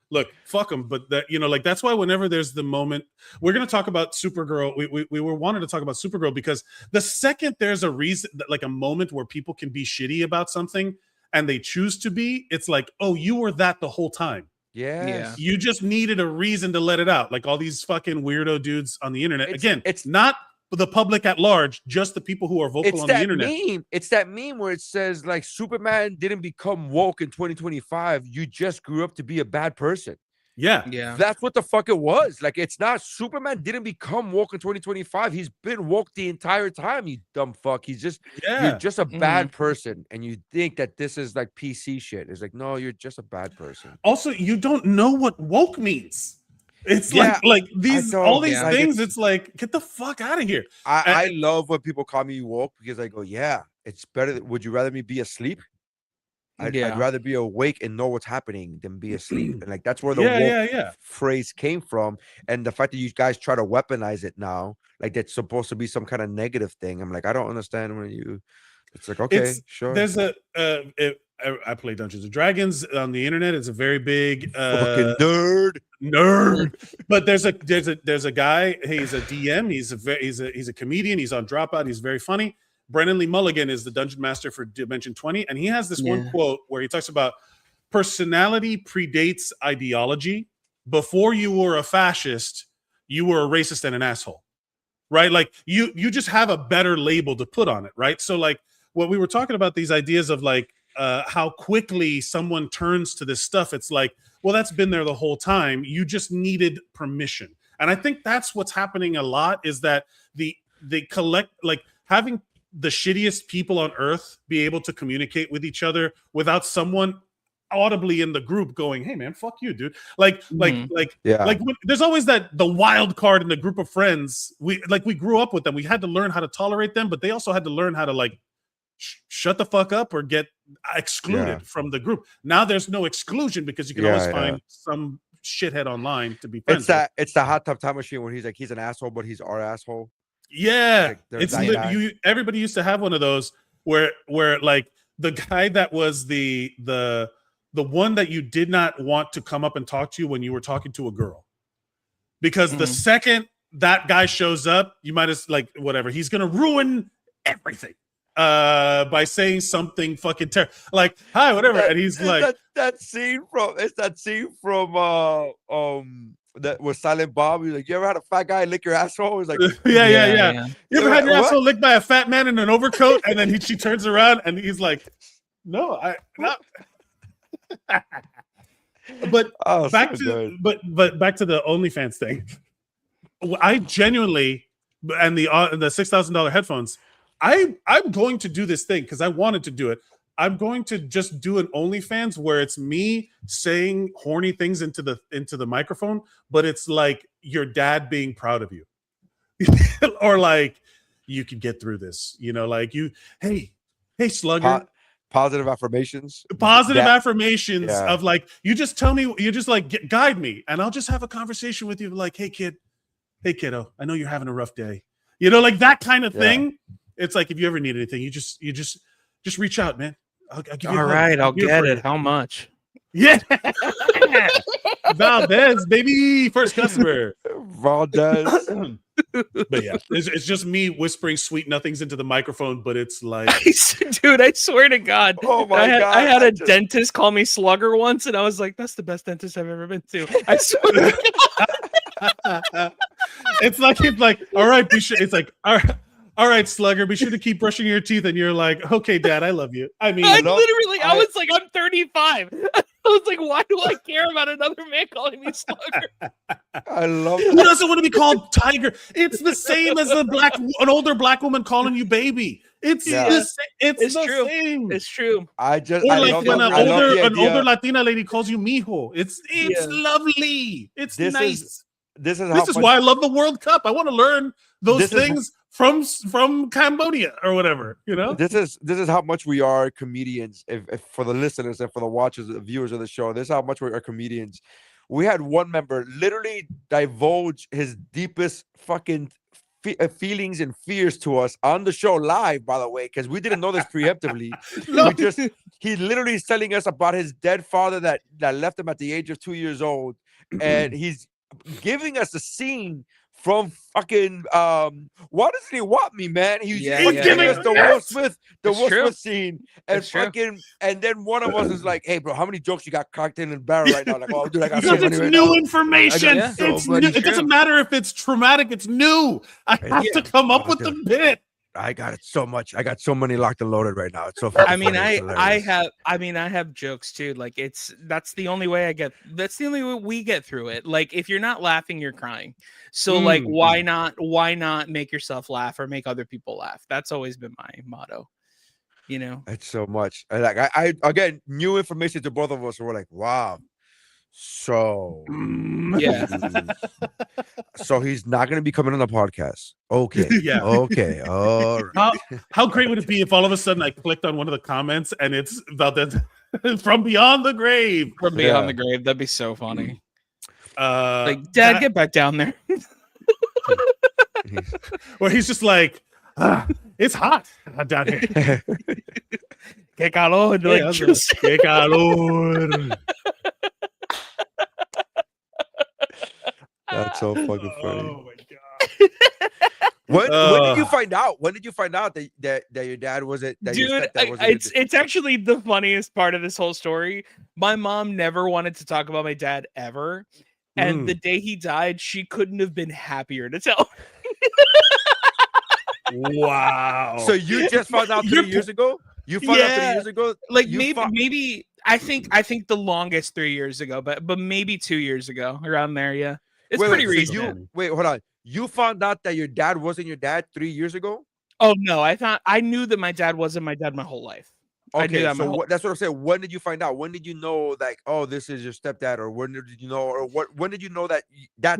fuck them, but that like that's why whenever there's the moment we're gonna talk about Supergirl, we were wanted to talk about Supergirl because the second there's a reason, like a moment where people can be shitty about something and they choose to be, it's like, oh, you were that the whole time. Yeah. You just needed a reason to let it out. Like all these fucking weirdo dudes on the internet. It's not the public at large, just the people who are vocal on the internet. It's that meme where it says like Superman didn't become woke in 2025. You just grew up to be a bad person. Yeah. That's what the fuck it was. Like, it's not Superman didn't become woke in 2025. He's been woke the entire time, you dumb fuck. You're just a bad person. And you think that this is like PC shit. It's like, no, you're just a bad person. Also, you don't know what woke means. It's like these all these things. It's like, get the fuck out of here. I love when people call me woke because I go, yeah, it's better. Would you rather me be asleep? I'd rather be awake and know what's happening than be asleep. And like that's where the woke phrase came from. And the fact that you guys try to weaponize it now, like that's supposed to be some kind of negative thing. I'm like, I don't understand when you. It's like, okay, sure. There's I play Dungeons and Dragons on the internet. It's a very big fucking nerd. But there's a guy. He's a DM. He's a comedian. He's on Dropout. He's very funny. Brennan Lee Mulligan is the dungeon master for Dimension 20, and he has this one quote where he talks about personality predates ideology. Before you were a fascist, you were a racist and an asshole, right? Like you just have a better label to put on it, right? So like what we were talking about, these ideas of like how quickly someone turns to this stuff. It's like, well, that's been there the whole time. You just needed permission, and I think that's what's happening a lot. Is that they collect like having the shittiest people on earth be able to communicate with each other without someone audibly in the group going, "Hey man, fuck you, dude." Like there's always the wild card in the group of friends. We grew up with them. We had to learn how to tolerate them, but they also had to learn how to like shut the fuck up or get excluded from the group. Now there's no exclusion because you can always find some shithead online to be friends with. It's the Hot Tub Time Machine where he's like, he's an asshole, but he's our asshole. Yeah, it's everybody used to have one of those where like the guy that was the one that you did not want to come up and talk to you when you were talking to a girl, because the second that guy shows up, you might as like whatever, he's gonna ruin everything by saying something fucking terrible, like hi, whatever, and he's like that scene from that was Silent Bob. He's like, you ever had a fat guy lick your asshole? He's like, yeah. You ever had your asshole licked by a fat man in an overcoat? And then she turns around and he's like, no, not. But back to the OnlyFans thing. I genuinely, and the $6,000 headphones, I'm going to do this thing because I wanted to do it. I'm going to just do an OnlyFans where it's me saying horny things into the microphone, but it's like your dad being proud of you, or like you can get through this. Like hey slugger. Positive affirmations. Affirmations of like, you just tell me, you just like guide me, and I'll just have a conversation with you. Like, hey kiddo, I know you're having a rough day. Like that kind of thing. It's like if you ever need anything, you just reach out, man. I'll give you I'll get it. How much? Yeah. Valdes, baby. First customer. Valdes. But yeah, it's just me whispering sweet nothings into the microphone, but it's like... Dude, I swear to God. Oh my God. I had a dentist call me slugger once, and I was like, that's the best dentist I've ever been to. I swear to God. It's like, all right, it's like, all right, slugger, be sure to keep brushing your teeth. And you're like, okay, dad, I love you. I mean, I was like, I'm 35. was like, why do I care about another man calling me slugger? I love Who that. doesn't want to be called tiger? It's the same as an older black woman calling you baby. It's Yeah. the same. It's the true. same. It's true. I Or like love when that. an I love the idea. older Latina lady calls you mijo. It's Yeah. lovely. It's This nice. This is This is much, why I love the World Cup. I want to learn those This is- things from Cambodia or whatever, you know? This is how much we are comedians. If for the listeners and for the watchers, the viewers of the show, this is how much we are comedians. We had one member literally divulge his deepest fucking feelings and fears to us on the show live, by the way, because we didn't know this preemptively. No. He literally is telling us about his dead father that left him at the age of 2 years old, and he's giving us a scene from fucking Why Doesn't He Want Me, man? He's giving us the Will Smith, Smith scene, and It's true. fucking, and then one of us is like, "Hey, bro, how many jokes you got cocked in the barrel right now?" Like, "Oh, dude, I got so Because many it's right new now. information. I got so It's many. new. It doesn't matter if it's traumatic. It's new. I have to come up with the bit. I got it so much. I got so many locked and loaded right now. It's so I mean, funny. It's hilarious. I have jokes too. Like that's the only way that's the only way we get through it. Like if you're not laughing, you're crying. So like why not make yourself laugh or make other people laugh? That's always been my motto. You know? It's so much. Like I again, new information to both of us. We're like, wow. So Yeah. So he's not going to be coming on the podcast. Okay. Yeah. Okay. All right. How great would it be if all of a sudden I clicked on one of the comments and it's about that from beyond the grave? From beyond the grave. That'd be so funny. Like, Dad, get back down there. Where he's just like, it's hot down here. Que calor. Yeah, que calor. That's so fucking funny. Oh my god! When did you find out? When did you find out that your dad wasn't? That your Dude, stepdad wasn't it's actually the funniest part of this whole story. My mom never wanted to talk about my dad ever, and the day he died, she couldn't have been happier to tell. Wow! So you just found out 3 years ago? You found out 3 years ago? Like maybe I think the longest 3 years ago, but maybe 2 years ago, around there. Yeah, it's pretty recent. Wait, hold on. You found out that your dad wasn't your dad 3 years ago? Oh no, I knew that my dad wasn't my dad my whole life. Okay, I knew that that's what I'm saying. When did you find out? When did you know, like, oh, this is your stepdad, or when did you know, or when did you know that I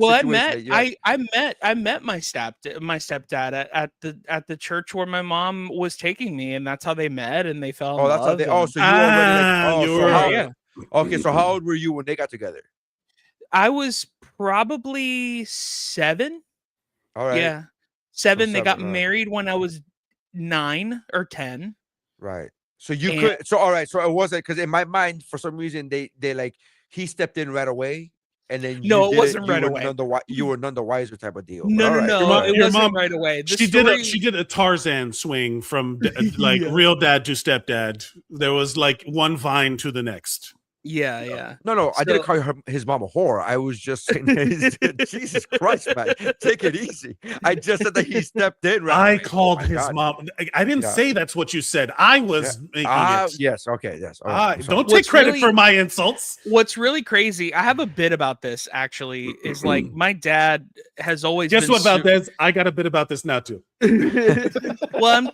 met my stepdad at the church where my mom was taking me, and that's how they met, and they fell in love. How they. Oh, so you already. Okay, so how old were you when they got together? I was probably 7. All right. Yeah, 7. They got right. married when I was 9 or 10. Right. So you could. So all right. So it wasn't, because in my mind, for some reason, they like he stepped in right away, and then it wasn't right away. You were none the wiser type of deal. No, it wasn't right away. She did a Tarzan swing from like real dad to stepdad. There was like one vine to the next. Yeah. No, I didn't call his mom a whore. I was just saying, Jesus Christ, man, take it easy. I just said that he stepped in. Right? I called his mom. I didn't say that's what you said. I was making it. Yes. Okay. Yes. Don't take credit for my insults. What's really crazy, I have a bit about this actually, is like my dad has always Guess what about this? I got a bit about this now too. Well,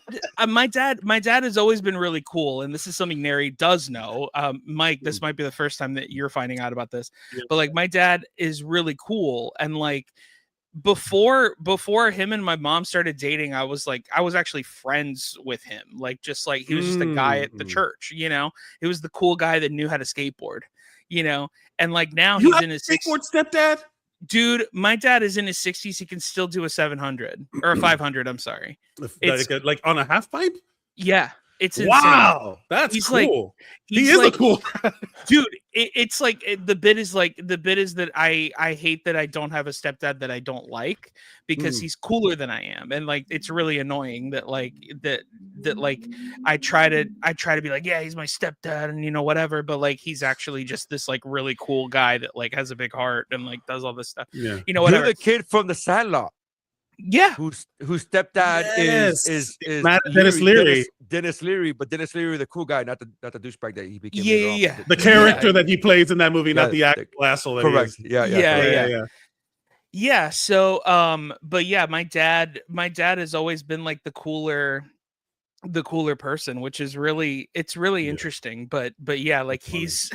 my dad has always been really cool, and this is something Nery does know. Mike, this might be the first time that you're finding out about this, but like my dad is really cool, and like before him and my mom started dating, I was actually friends with him. Like just like he was just a guy at the church, you know. He was the cool guy that knew how to skateboard, you know. And like now he's in his skateboard stepdad. Dude, my dad is in his 60s. He can still do a 700 or a 500. I'm sorry. Like on a half pipe? Yeah. It's insane. Wow. That's cool. He is a cool dude. It's like the bit is that I hate that I don't have a stepdad that I don't like, because he's cooler than I am. And like it's really annoying that I try to be like, yeah, he's my stepdad and you know whatever, but like he's actually just this like really cool guy that like has a big heart and like does all this stuff. Yeah. You know, whatever. You're the kid from the Sandlot. Yeah. whose stepdad Yes. is Dennis Leary. Dennis Leary, but Dennis Leary, the cool guy, not the douchebag that he became. Yeah, later on. yeah. The character that he plays in that movie, not the Yeah, actual asshole that correct. he is. Yeah, Yeah. correct. Yeah. So, but yeah, my dad has always been like the cooler person, which is really, it's really interesting. But yeah, like he's,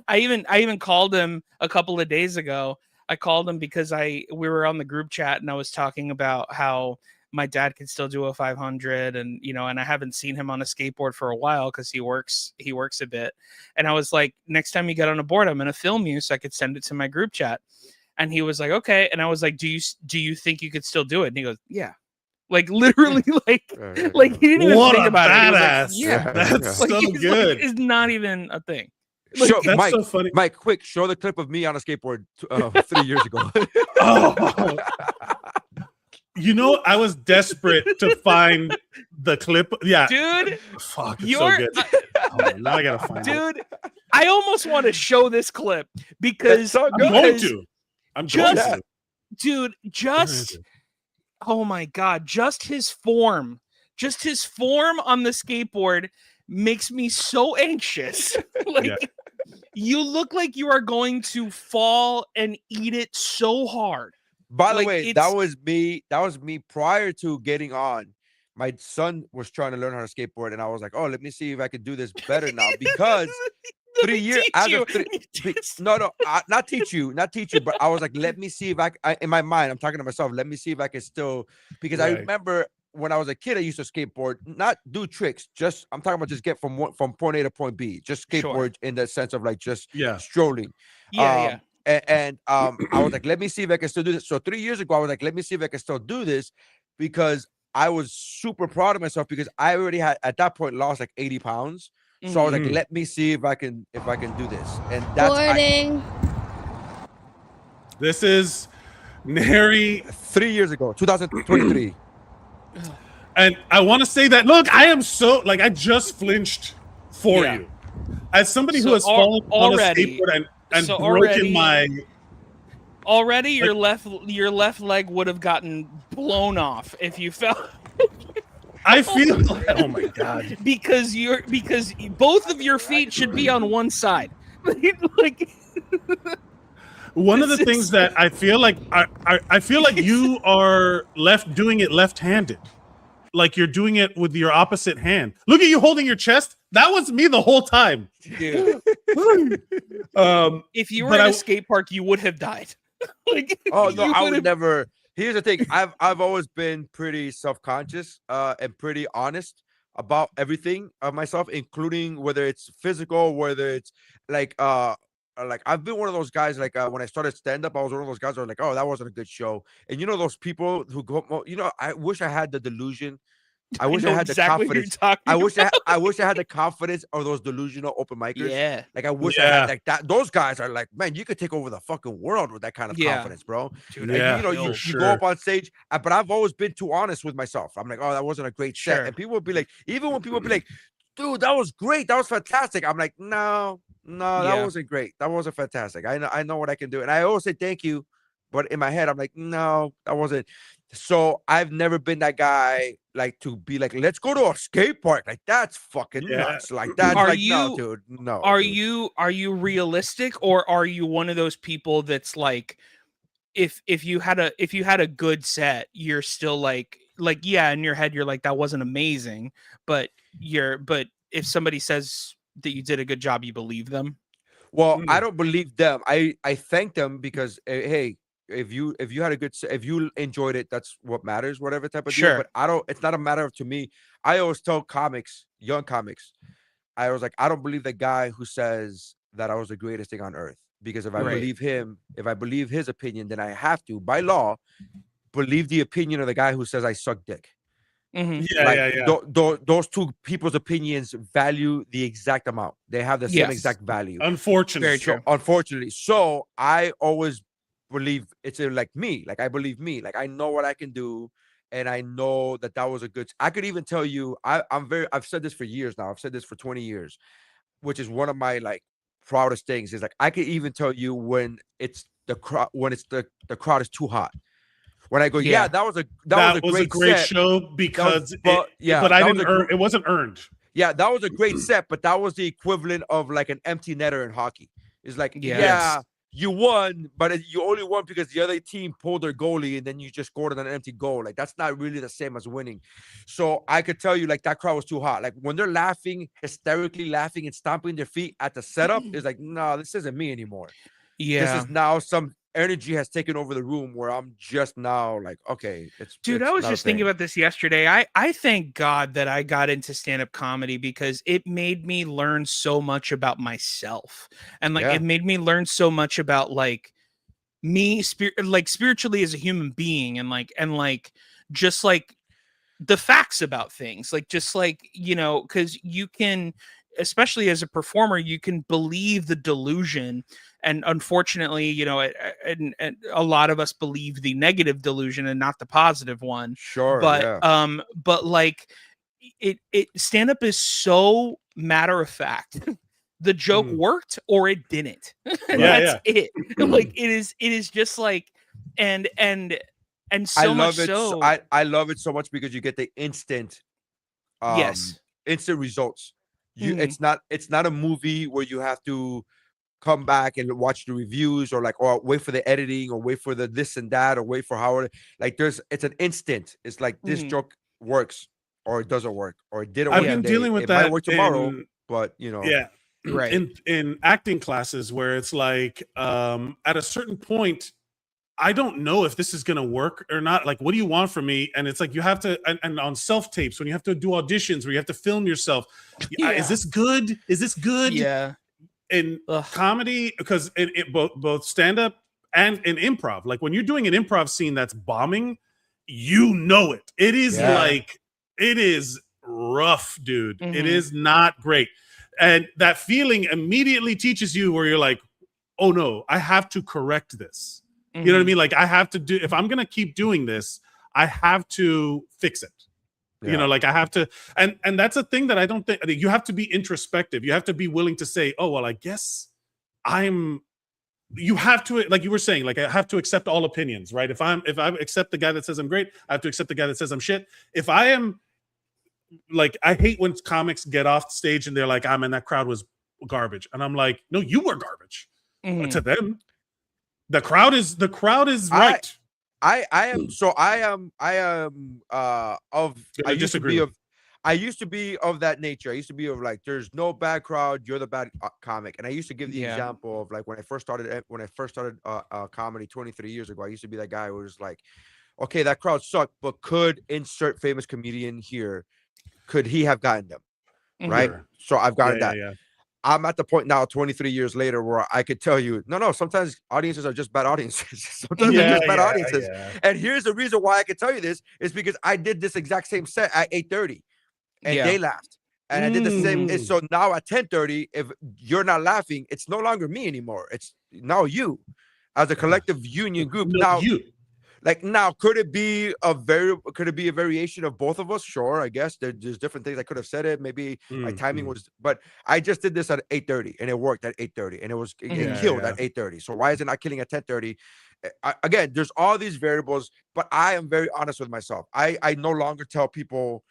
I even called him a couple of days ago. I called him because we were on the group chat and I was talking about how my dad can still do a 500, and and I haven't seen him on a skateboard for a while because he works a bit. And I was like, next time you get on a board, I'm gonna film you so I could send it to my group chat. And he was like, okay. And I was like, do you think you could still do it? And he goes, yeah. Like literally, like he didn't even think about it. He was like, yeah, that's like, so good. It's not even a thing. Show, That's Mike, so funny. Mike, quick, show the clip of me on a skateboard 3 years ago. Oh. I was desperate to find the clip. Yeah, dude, fuck, it's so good. Now I gotta find it. Dude, I almost want to show this clip because so I'm going to. Dude, oh my god, just his form on the skateboard makes me so anxious. You look like you are going to fall and eat it so hard. By the way, that was me prior to getting on. My son was trying to learn how to skateboard, and I was like, "Oh, let me see if I can do this better now." Because 3 years, not teach you, but I was like, "Let me see if I in my mind, I'm talking to myself. Let me see if I can still." Because I remember when I was a kid, I used to skateboard, not do tricks. Just I'm talking about just get from point A to point B, just skateboard in the sense of like just strolling. And I was like, let me see if I can still do this. So 3 years ago, I was like, let me see if I can still do this, because I was super proud of myself because I already had at that point lost like 80 pounds. So I was like, let me see if I can do this. And that's this is Nery 3 years ago, 2023. And I want to say that, look, I am so I just flinched for you. As somebody who has fallen on a skateboard and broken my your left leg would have gotten blown off if you fell. I feel oh my god, because both of your feet should be on one side. One of the things that I feel like I feel like you are doing it left-handed, like you're doing it with your opposite hand. Look at you holding your chest. That was me the whole time. Dude. If you were in a skate park, you would have died. Oh no, I would never. Here's the thing. I've always been pretty self-conscious and pretty honest about everything of myself, including whether it's physical, whether it's like I've been one of those guys, when I started stand-up, I was one of those guys who were like, oh, that wasn't a good show. And those people who go, I wish I had the delusion. I wish I had the confidence. I wish I had the confidence of those delusional open micers. Yeah. Like I wish I had like that. Those guys are like, man, you could take over the fucking world with that kind of confidence, bro. Dude, you go up on stage, but I've always been too honest with myself. I'm like, oh, that wasn't a great set. And people would be like, even when people would be like, dude, that was great, that was fantastic. I'm like, no, that wasn't great. That wasn't fantastic. I know what I can do. And I always say thank you. But in my head, I'm like, no, that wasn't. So I've never been that guy, to be like, let's go to a skate park. Like, that's fucking nuts. Like, that's no, dude. No. Are you realistic, or are you one of those people that's like, if you had a good set, you're still like, in your head, you're like, that wasn't amazing, but if somebody says that you did a good job, you believe them? Well, I don't believe them. I thank them because, hey, if you had a good, if you enjoyed it, that's what matters, whatever type of deal. But it's not a matter of, to me, I always tell young comics, I was like, I don't believe the guy who says that I was the greatest thing on earth, because if I believe him, if I believe his opinion, then I have to, by law, believe the opinion of the guy who says I suck dick. Those two people's opinions value the exact amount. They have the same exact value. Unfortunately. Very true. Unfortunately. So I always believe it's like me. Like, I believe me. Like, I know what I can do, and I know that was a good. I could even tell you, I've said this for years now. I've said this for 20 years, which is one of my proudest things. Is I could even tell you when it's the crowd, the crowd is too hot. When I go, Yeah. that was a great set. show because but I didn't earn it wasn't earned. Yeah, that was a great set, but that was the equivalent of like an empty netter in hockey. It's like, you won, but you only won because the other team pulled their goalie and then you just scored on an empty goal. Like, that's not really the same as winning. So I could tell you, like, that crowd was too hot. Like, when they're laughing, hysterically laughing and stomping their feet at the setup, it's like, no, this isn't me anymore. Yeah. This is now some energy has taken over the room where I'm just now like, okay, Dude, I was just thinking about this yesterday. I thank God that I got into stand-up comedy because it made me learn so much about myself. And like, it made me learn so much about like me spiritually as a human being and just like the facts about things, like, just like, you know, because you can, especially as a performer, you can believe the delusion. And unfortunately, you know, and a lot of us believe the negative delusion and not the positive one. Sure. But like it stand up is so matter of fact. The joke worked or it didn't. That's it. Like it is just like and so much so I love it so much because you get the instant instant results. It's not a movie where you have to come back and watch the reviews or like, or wait for the editing or wait for the this and that or wait for how like it's an instant. It's like this joke works or it doesn't work or it didn't work. I've been dealing with it that might work tomorrow, but you know, right. In acting classes where it's like at a certain point, I don't know if this is gonna work or not. Like, what do you want from me? And it's like you have to, and on self tapes when you have to do auditions where you have to film yourself. Is this good? Is this good? Yeah. In comedy, because in both stand-up and in improv, like when you're doing an improv scene that's bombing, you know it. It is like, it is rough, dude. It is not great. And that feeling immediately teaches you where you're like, oh no, I have to correct this. You know what I mean? Like I have to do, if I'm going to keep doing this, I have to fix it. You know, like I have to, and that's a thing that I think you have to be introspective. You have to be willing to say, oh, well, I guess you have to, like you were saying, like I have to accept all opinions, right? If I accept the guy that says I'm great, I have to accept the guy that says I'm shit. If I am like, I hate when comics get off stage and they're like, man, that crowd was garbage. And I'm like, no, you were garbage to them. The crowd is right. I used to be of that nature. I used to be of like, there's no bad crowd, you're the bad comic. And I used to give the example of like when I first started comedy 23 years ago. I used to be that guy who was like, okay, that crowd sucked, but could insert famous comedian here, could he have gotten them? Right. So I've gotten that. I'm at the point now, 23 years later, where I could tell you, no, sometimes audiences are just bad audiences. Sometimes they're just bad audiences. And here's the reason why I can tell you this is because I did this exact same set at 8:30 and they laughed. And I did the same. So now at 10:30, if you're not laughing, it's no longer me anymore. It's now you as a collective union group. Now, could it be a variation of both of us? Sure, I guess there's different things I could have said it. Maybe my timing was, but I just did this at 8:30 and it worked at 8:30 and it killed at 8:30. So why is it not killing at 10:30? Again, there's all these variables, but I am very honest with myself. I no longer tell people.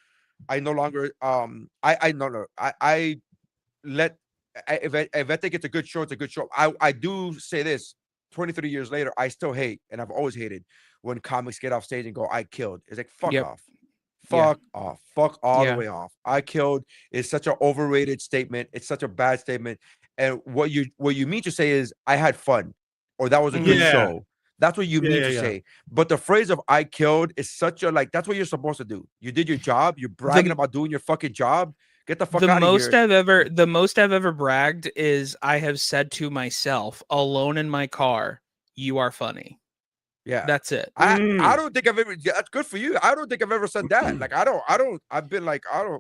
I no longer if I think it's a good show, it's a good show. I do say this. 23 years later, I still hate, and I've always hated when comics get off stage and go, I killed. It's like, fuck off. Fuck all the way off. I killed is such an overrated statement. It's such a bad statement. And what you mean to say is I had fun or that was a good show. That's what you mean to say. But the phrase of I killed is such a, like, that's what you're supposed to do. You did your job. You're bragging about doing your fucking job. Get the fuck out of here. The most I've ever bragged is I have said to myself alone in my car, you are funny. Yeah, that's it. I don't think I've ever. That's good for you. I don't think I've ever said that. Like I've been like I.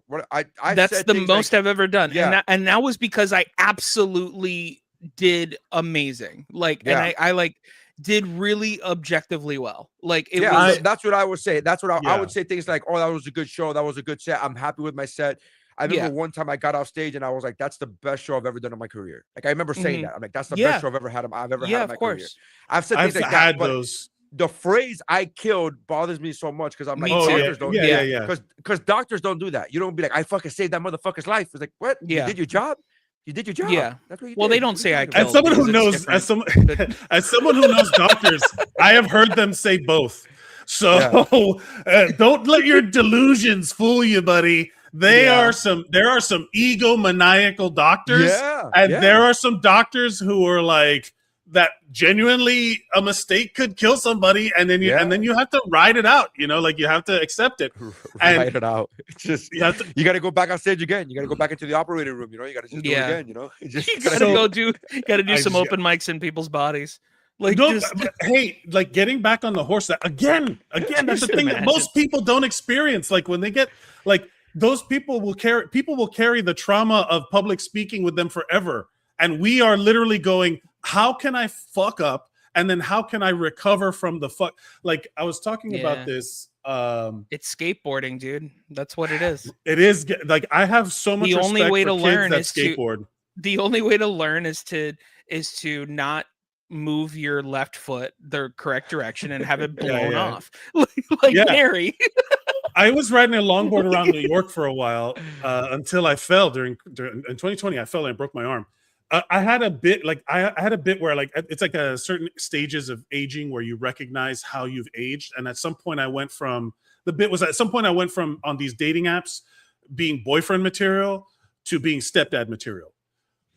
That's the most I've ever done. Yeah, and that was because I absolutely did amazing. Like, and I like did really objectively well. Like it was. That's what I would say. That's what I would say. Things like, oh, that was a good show. That was a good set. I'm happy with my set. I remember one time I got off stage and I was like, that's the best show I've ever done in my career. Like I remember saying that. I'm like, that's the best show I've ever had in my career. I've said things like that. Those. the phrase "I killed" bothers me so much because I'm like, Me too. doctors don't. Yeah. Because doctors don't do that. You don't be like, I fucking saved that motherfucker's life. It's like, what? Yeah. You did your job. You did your job. Yeah. That's what you Well, did. they don't What are say you I talking As about? someone who because it's knows, as someone who knows doctors, I have heard them say both. So don't let your delusions fool you, buddy. There are some egomaniacal doctors, and there are some doctors who are like that. Genuinely, a mistake could kill somebody, and then you have to ride it out. You know, like you have to accept it. Ride it out. It's just You have to, you got to go back on stage again. You got to go back into the operating room. You know, you got to just do it again. You know, You gotta do some open mics in people's bodies. Like, hey, like getting back on the horse. That again, that's the thing that most people don't experience. Like when they get like those people will carry the trauma of public speaking with them forever, and we are literally going, how can I fuck up, and then how can I recover from the fuck? Like I was talking about this. It's skateboarding, dude. That's what it is. It is like I have so much. The only way to learn is skateboard. The only way to learn is to not move your left foot the correct direction and have it blown off like Nery. I was riding a longboard around New York for a while until I fell in 2020. I fell and broke my arm. I had a bit where like it's like a certain stages of aging where you recognize how you've aged, and at some point I went from on these dating apps being boyfriend material to being stepdad material.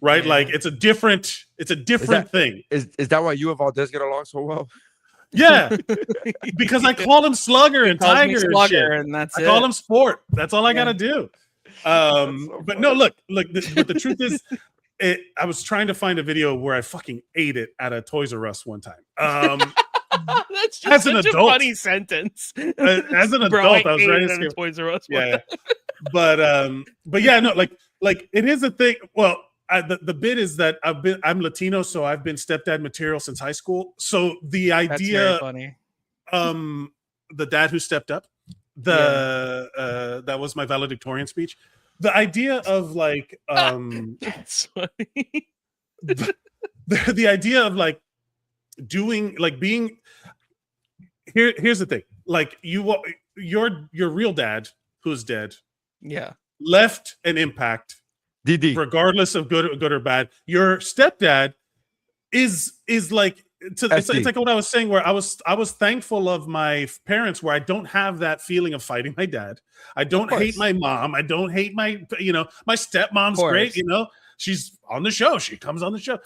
Right, like it's a different thing. Is that why you and Valdes get along so well? Yeah, because I call him Slugger and Tiger and shit. And that's I call him Sport. That's all I gotta do. But no, look. But the truth is, I was trying to find a video where I fucking ate it at a Toys R Us one time. That's just such a funny sentence. As an adult, I was ready to Toys R Us. Yeah, but yeah, no, like it is a thing. Well. The bit is that I'm Latino, so I've been stepdad material since high school. So the idea, that's very funny. The dad who stepped up, that was my valedictorian speech. The idea of like, that's funny. the idea of like doing like being here's the thing, like your real dad who's dead, left an impact. DD. Regardless of good or bad, your stepdad is like it's like what I was saying, where I was thankful of my parents, where I don't have that feeling of fighting my dad. I don't hate my mom. I don't hate my my stepmom's great. She's on the show. She comes on the show.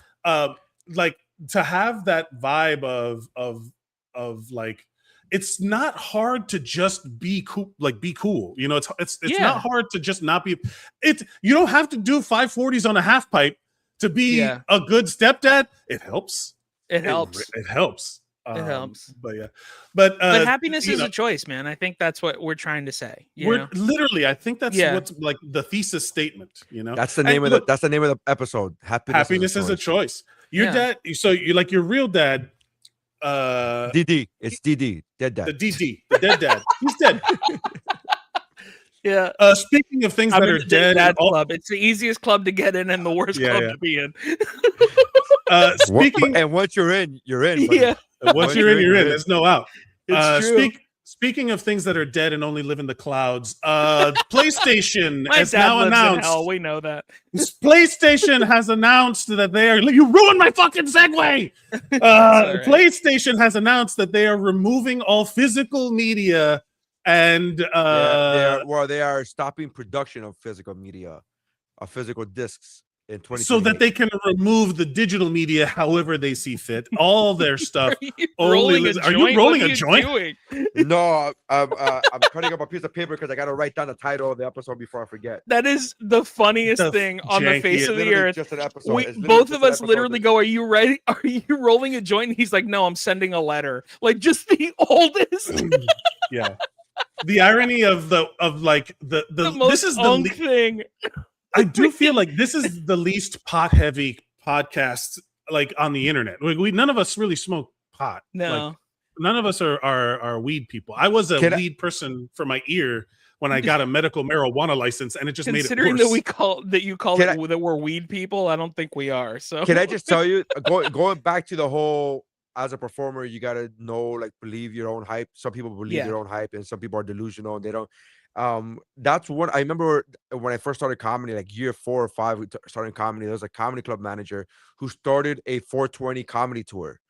Like to have that vibe of like. It's not hard to just be cool, it's not hard to just not be you don't have to do 540s on a half pipe to be a good stepdad. It helps. It helps. It helps. It helps. But happiness is a choice, man. I think that's what we're trying to say. I think that's what's like the thesis statement, That's the name of the episode. Happiness is a choice. Your dad, so you like your real dad. DD, it's DD, dead dad. The dead dad. He's dead. Yeah. Speaking of things that are dead, club. It's the easiest club to get in and the worst club to be in. And once you're in, you're in. Yeah. Once you're in, you're in. There's no out. It's true. Speaking of things that are dead and only live in the clouds, PlayStation has dad now lives in announced. hell, we know that. PlayStation has announced that they are. You ruined my fucking segue. PlayStation has announced that they are removing all physical media and they are stopping production of physical media, of physical discs. So that they can remove the digital media however they see fit. All their stuff. Are you rolling a joint? Doing? No, I'm cutting up a piece of paper because I got to write down the title of the episode before I forget. That is the funniest thing on the face of the earth. Just an episode. Both of us literally go, "Are you ready? Are you rolling a joint?" And he's like, "No, I'm sending a letter." Like just the oldest. Yeah. The irony of the most this is the thing. I do feel like this is the least pot heavy podcast like on the internet. We none of us really smoke pot. No, like, none of us are weed people. I was a weed person for my ear when I got a medical marijuana license, and it just made it worse. Considering that you call that we're weed people, I don't think we are. So can I just tell you, going back to the whole as a performer, you gotta know, like, believe your own hype. Some people believe their own hype, and some people are delusional. And they don't. That's what I remember when I first started comedy, like year 4 or 5. Starting comedy. There was a comedy club manager who started a 420 comedy tour,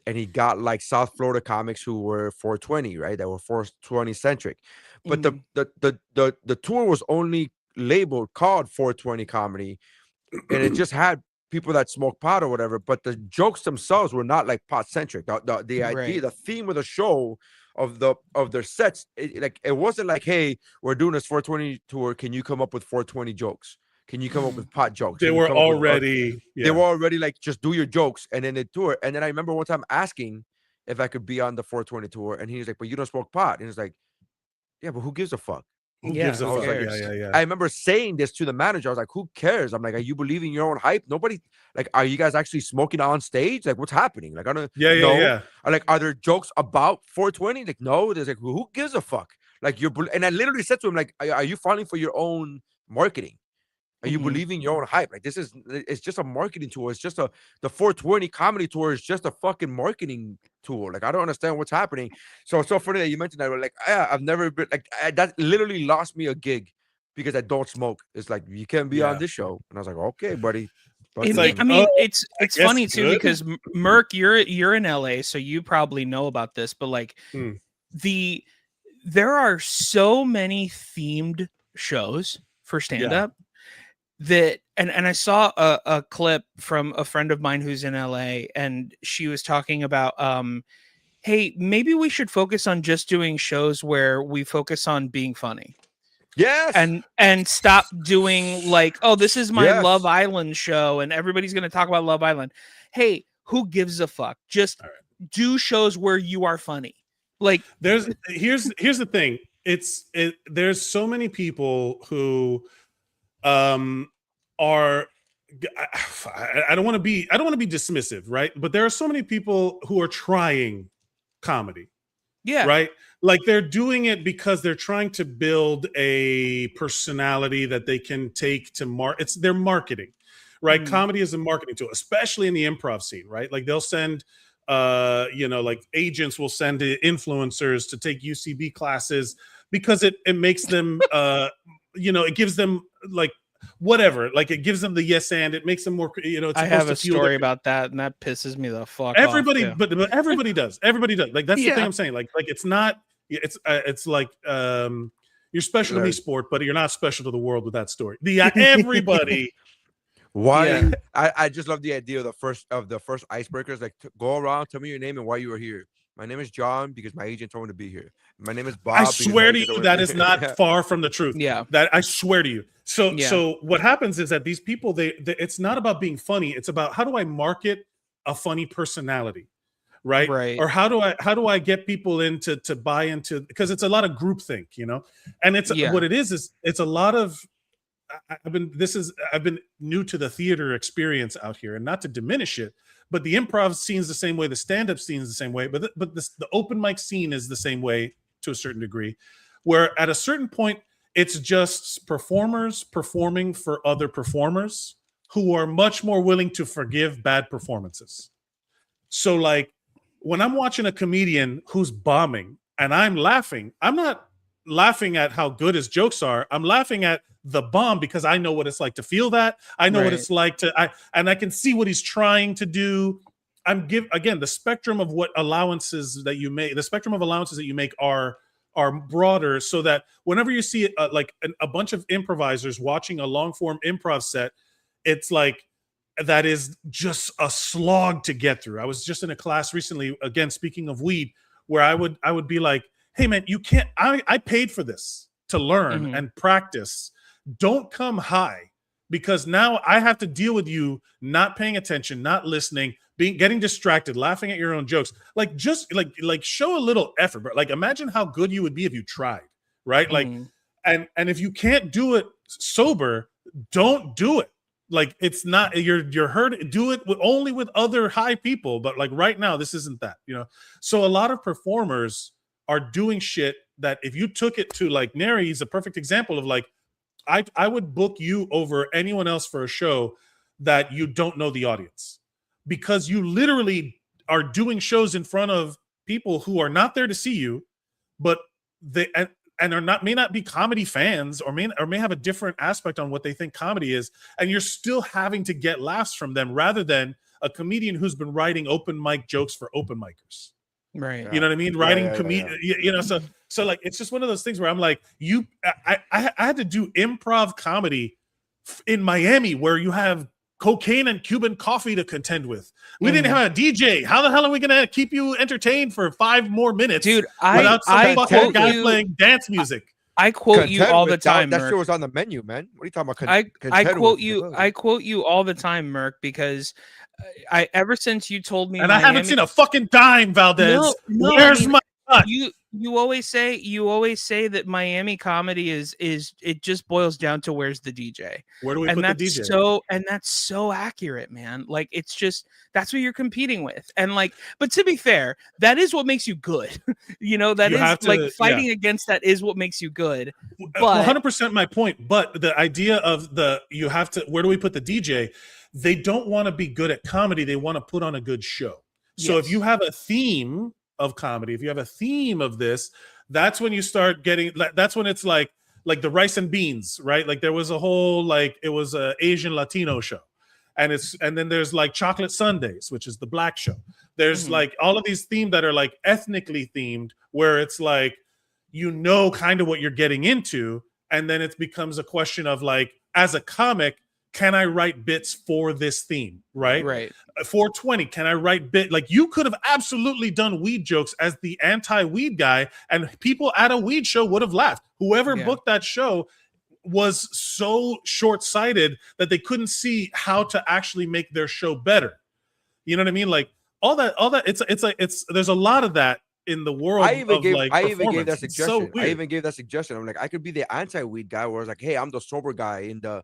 and he got like South Florida comics who were 420, right? That were 420 centric. But the tour was only labeled called 420 comedy, and it just had people that smoke pot or whatever. But the jokes themselves were not like pot centric. The idea, the theme of the show, of their sets, it wasn't like, hey, we're doing this 420 tour. Can you come up with 420 jokes? Can you come up with pot jokes? They were already like, just do your jokes and then they tour. And then I remember one time asking if I could be on the 420 tour, and he was like, but you don't smoke pot. And he was like, yeah, but who gives a fuck? Who gives a fuck? I remember saying this to the manager. I was like, who cares? I'm like, are you believing your own hype? Nobody, like, are you guys actually smoking on stage? Like, what's happening? Like, I don't know. Like, are there jokes about 420? Like, no. There's like, well, who gives a fuck? Like, and I literally said to him, like, are you falling for your own marketing? Are you believing your own hype? Like, it's just a marketing tool. It's just the 420 comedy tour is just a fucking marketing tool. Like, I don't understand what's happening. So it's so funny that you mentioned that. Like, I've never been like, that literally lost me a gig because I don't smoke. It's like, you can't be on this show. And I was like, okay, buddy. It's like, I mean, it's funny too, because Merc, you're in LA, so you probably know about this, but like there are so many themed shows for stand-up. That and I saw a clip from a friend of mine who's in LA, and she was talking about hey, maybe we should focus on just doing shows where we focus on being funny. Yes. And stop doing like, oh, this is my Love Island show and everybody's going to talk about Love Island. Hey, who gives a fuck? Just do shows where you are funny. Like, here's the thing. There's so many people who are, I don't want to be dismissive, right? But there are so many people who are trying comedy. Yeah. Right? Like, they're doing it because they're trying to build a personality that they can take to it's their marketing, right? Comedy is a marketing tool, especially in the improv scene, right? Like, they'll send like agents will send influencers to take UCB classes because it makes them it gives them like whatever, like it gives them the yes and it makes them more, it's I have a story about that, and that pisses me the fuck off. But everybody does. Like, that's the thing I'm saying. Like it's not, it's like you're special to me, sport, but you're not special to the world with that story. Everybody. Why? Yeah. I just love the idea of the first icebreakers. Like, go around, tell me your name and why you were here. My name is John because my agent told me to be here. My name is Bob. I swear to you, that is not far from the truth. Yeah, that I swear to you. So what happens is that these people, it's not about being funny. It's about, how do I market a funny personality, right? Or how do I get people to buy into, because it's a lot of groupthink, and it's what it is it's a lot of. I've been new to the theater experience out here, and not to diminish it, but the improv scene's the same way, the stand-up scene is the same way, but the open mic scene is the same way to a certain degree, where at a certain point it's just performers performing for other performers who are much more willing to forgive bad performances. So, like, when I'm watching a comedian who's bombing and I'm laughing, I'm not laughing at how good his jokes are. I'm laughing at the bomb because I know what it's like to feel that. I know what it's like and I can see what he's trying to do. Again, the spectrum of allowances that you make are broader, so that whenever you see like a bunch of improvisers watching a long form improv set, it's like, that is just a slog to get through. I was just in a class recently, again, speaking of weed, where I would be like, hey man, you can't, I paid for this to learn and practice. Don't come high, because now I have to deal with you not paying attention, not listening, getting distracted, laughing at your own jokes. Like, just like show a little effort, but like, imagine how good you would be if you tried, right? Like, and if you can't do it sober, don't do it. Like, it's not, you're hurt. Do it only with other high people. But like right now, this isn't that, So a lot of performers are doing shit that if you took it to, like, Nery, he's a perfect example of, like, I would book you over anyone else for a show that you don't know the audience, because you literally are doing shows in front of people who are not there to see you, but they and are not may not be comedy fans or may have a different aspect on what they think comedy is, and you're still having to get laughs from them rather than a comedian who's been writing open mic jokes for open micers. Right. You know what I mean? Writing you know, so like it's just one of those things where I'm like, I had to do improv comedy in Miami where you have cocaine and Cuban coffee to contend with. We didn't have a DJ. How the hell are we gonna keep you entertained for 5 more minutes, dude? Without some fucking guy you, playing dance music? I quote you all the time. That Merc. shit was on the menu, man. What are you talking about? I quote you. I quote you all the time, Merc, because ever since you told me, and I haven't seen a fucking dime, Valdes. No, Where's my cut? You always say that Miami comedy is it just boils down to where's the DJ. Where do we put the DJ? That's so accurate, man. Like it's just that's what you're competing with. And like, but to be fair, that is what makes you good. You know, that is like fighting against that is what makes you good. But 100% my point. But the idea of you have to, where do we put the DJ? They don't want to be good at comedy. They want to put on a good show. So if you have a theme of comedy, if you have a theme of this, that's when you start getting, that's when it's like the rice and beans, right? Like there was a whole, like it was a Asian Latino show, and then there's like Chocolate Sundays, which is the black show. There's like all of these themes that are like ethnically themed, where it's like, you know, kind of what you're getting into. And then it becomes a question of like, as a comic, can I write bits for this theme? Right. 420. Can I write like you could have absolutely done weed jokes as the anti-weed guy, and people at a weed show would have laughed. Whoever booked that show was so short-sighted that they couldn't see how to actually make their show better. You know what I mean? Like all that. It's there's a lot of that in the world. I even gave that suggestion. I even gave that suggestion. I'm like, I could be the anti-weed guy, where it's like, hey, I'm the sober guy in the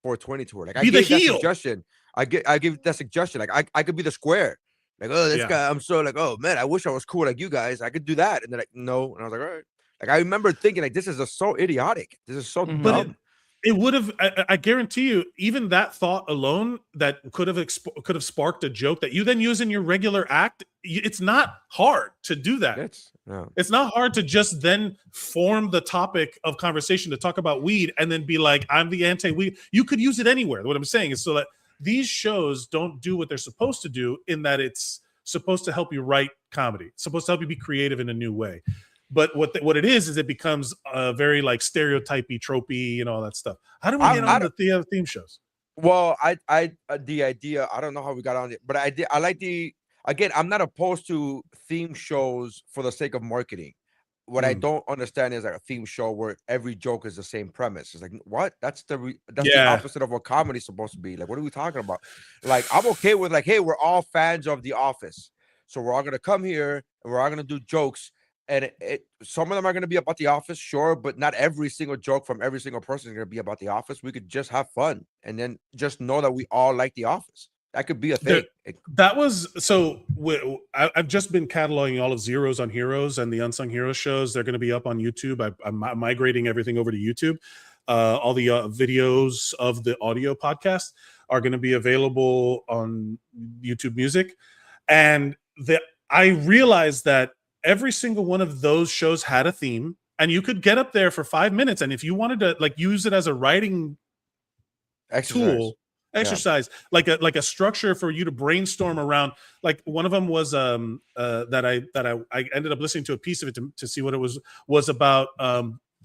420 tour. Like, I gave that suggestion. I give that suggestion. Like, I could be the square. Like, oh, this guy. I'm so like, oh man, I wish I was cool like you guys. I could do that. And they're like, no. And I was like, all right. Like, I remember thinking like, this is so idiotic. This is so dumb. It would have. I guarantee you, even that thought alone, that could have sparked a joke that you then use in your regular act. It's not hard to do that. It's not hard to just then form the topic of conversation to talk about weed, and then be like, "I'm the anti-weed." You could use it anywhere. What I'm saying is, so that these shows don't do what they're supposed to do, in that it's supposed to help you write comedy. It's supposed to help you be creative in a new way. But what it is it becomes very like stereotypy, tropey, and all that stuff. How do we get on the theme shows? Well, the idea, I don't know how we got on it, but I like again, I'm not opposed to theme shows for the sake of marketing. What I don't understand is like a theme show where every joke is the same premise. It's like, what? That's the opposite of what comedy is supposed to be. Like, what are we talking about? Like, I'm okay with like, hey, we're all fans of The Office, so we're all gonna come here and we're all gonna do jokes. And some of them are going to be about The Office, sure, but not every single joke from every single person is going to be about The Office. We could just have fun and then just know that we all like The Office. That could be a thing. That was so. I've just been cataloging all of Zeros on Heroes and the Unsung Heroes shows. They're going to be up on YouTube. I'm migrating everything over to YouTube. All the videos of the audio podcast are going to be available on YouTube Music, and I realized that every single one of those shows had a theme, and you could get up there for 5 minutes, and if you wanted to like use it as a writing exercise, like a structure for you to brainstorm around. Like one of them was that I ended up listening to a piece of it to see what it was about.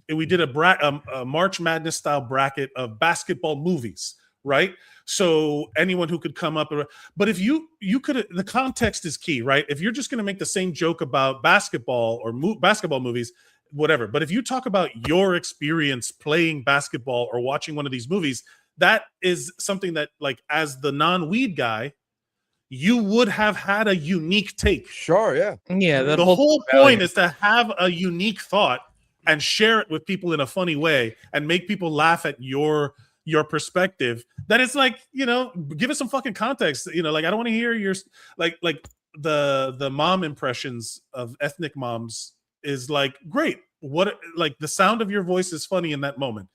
We did a March Madness style bracket of basketball movies, right? So anyone who could come up, but if you could, the context is key, right? If you're just going to make the same joke about basketball or basketball movies, whatever. But if you talk about your experience playing basketball or watching one of these movies, that is something that, like, as the non-weed guy, you would have had a unique take. Sure, yeah. Yeah. The whole point is to have a unique thought and share it with people in a funny way and make people laugh at your perspective. That it's like, you know, give us some fucking context. You know, like, I don't want to hear your like the mom impressions of ethnic moms is like, great. What, like, the sound of your voice is funny in that moment.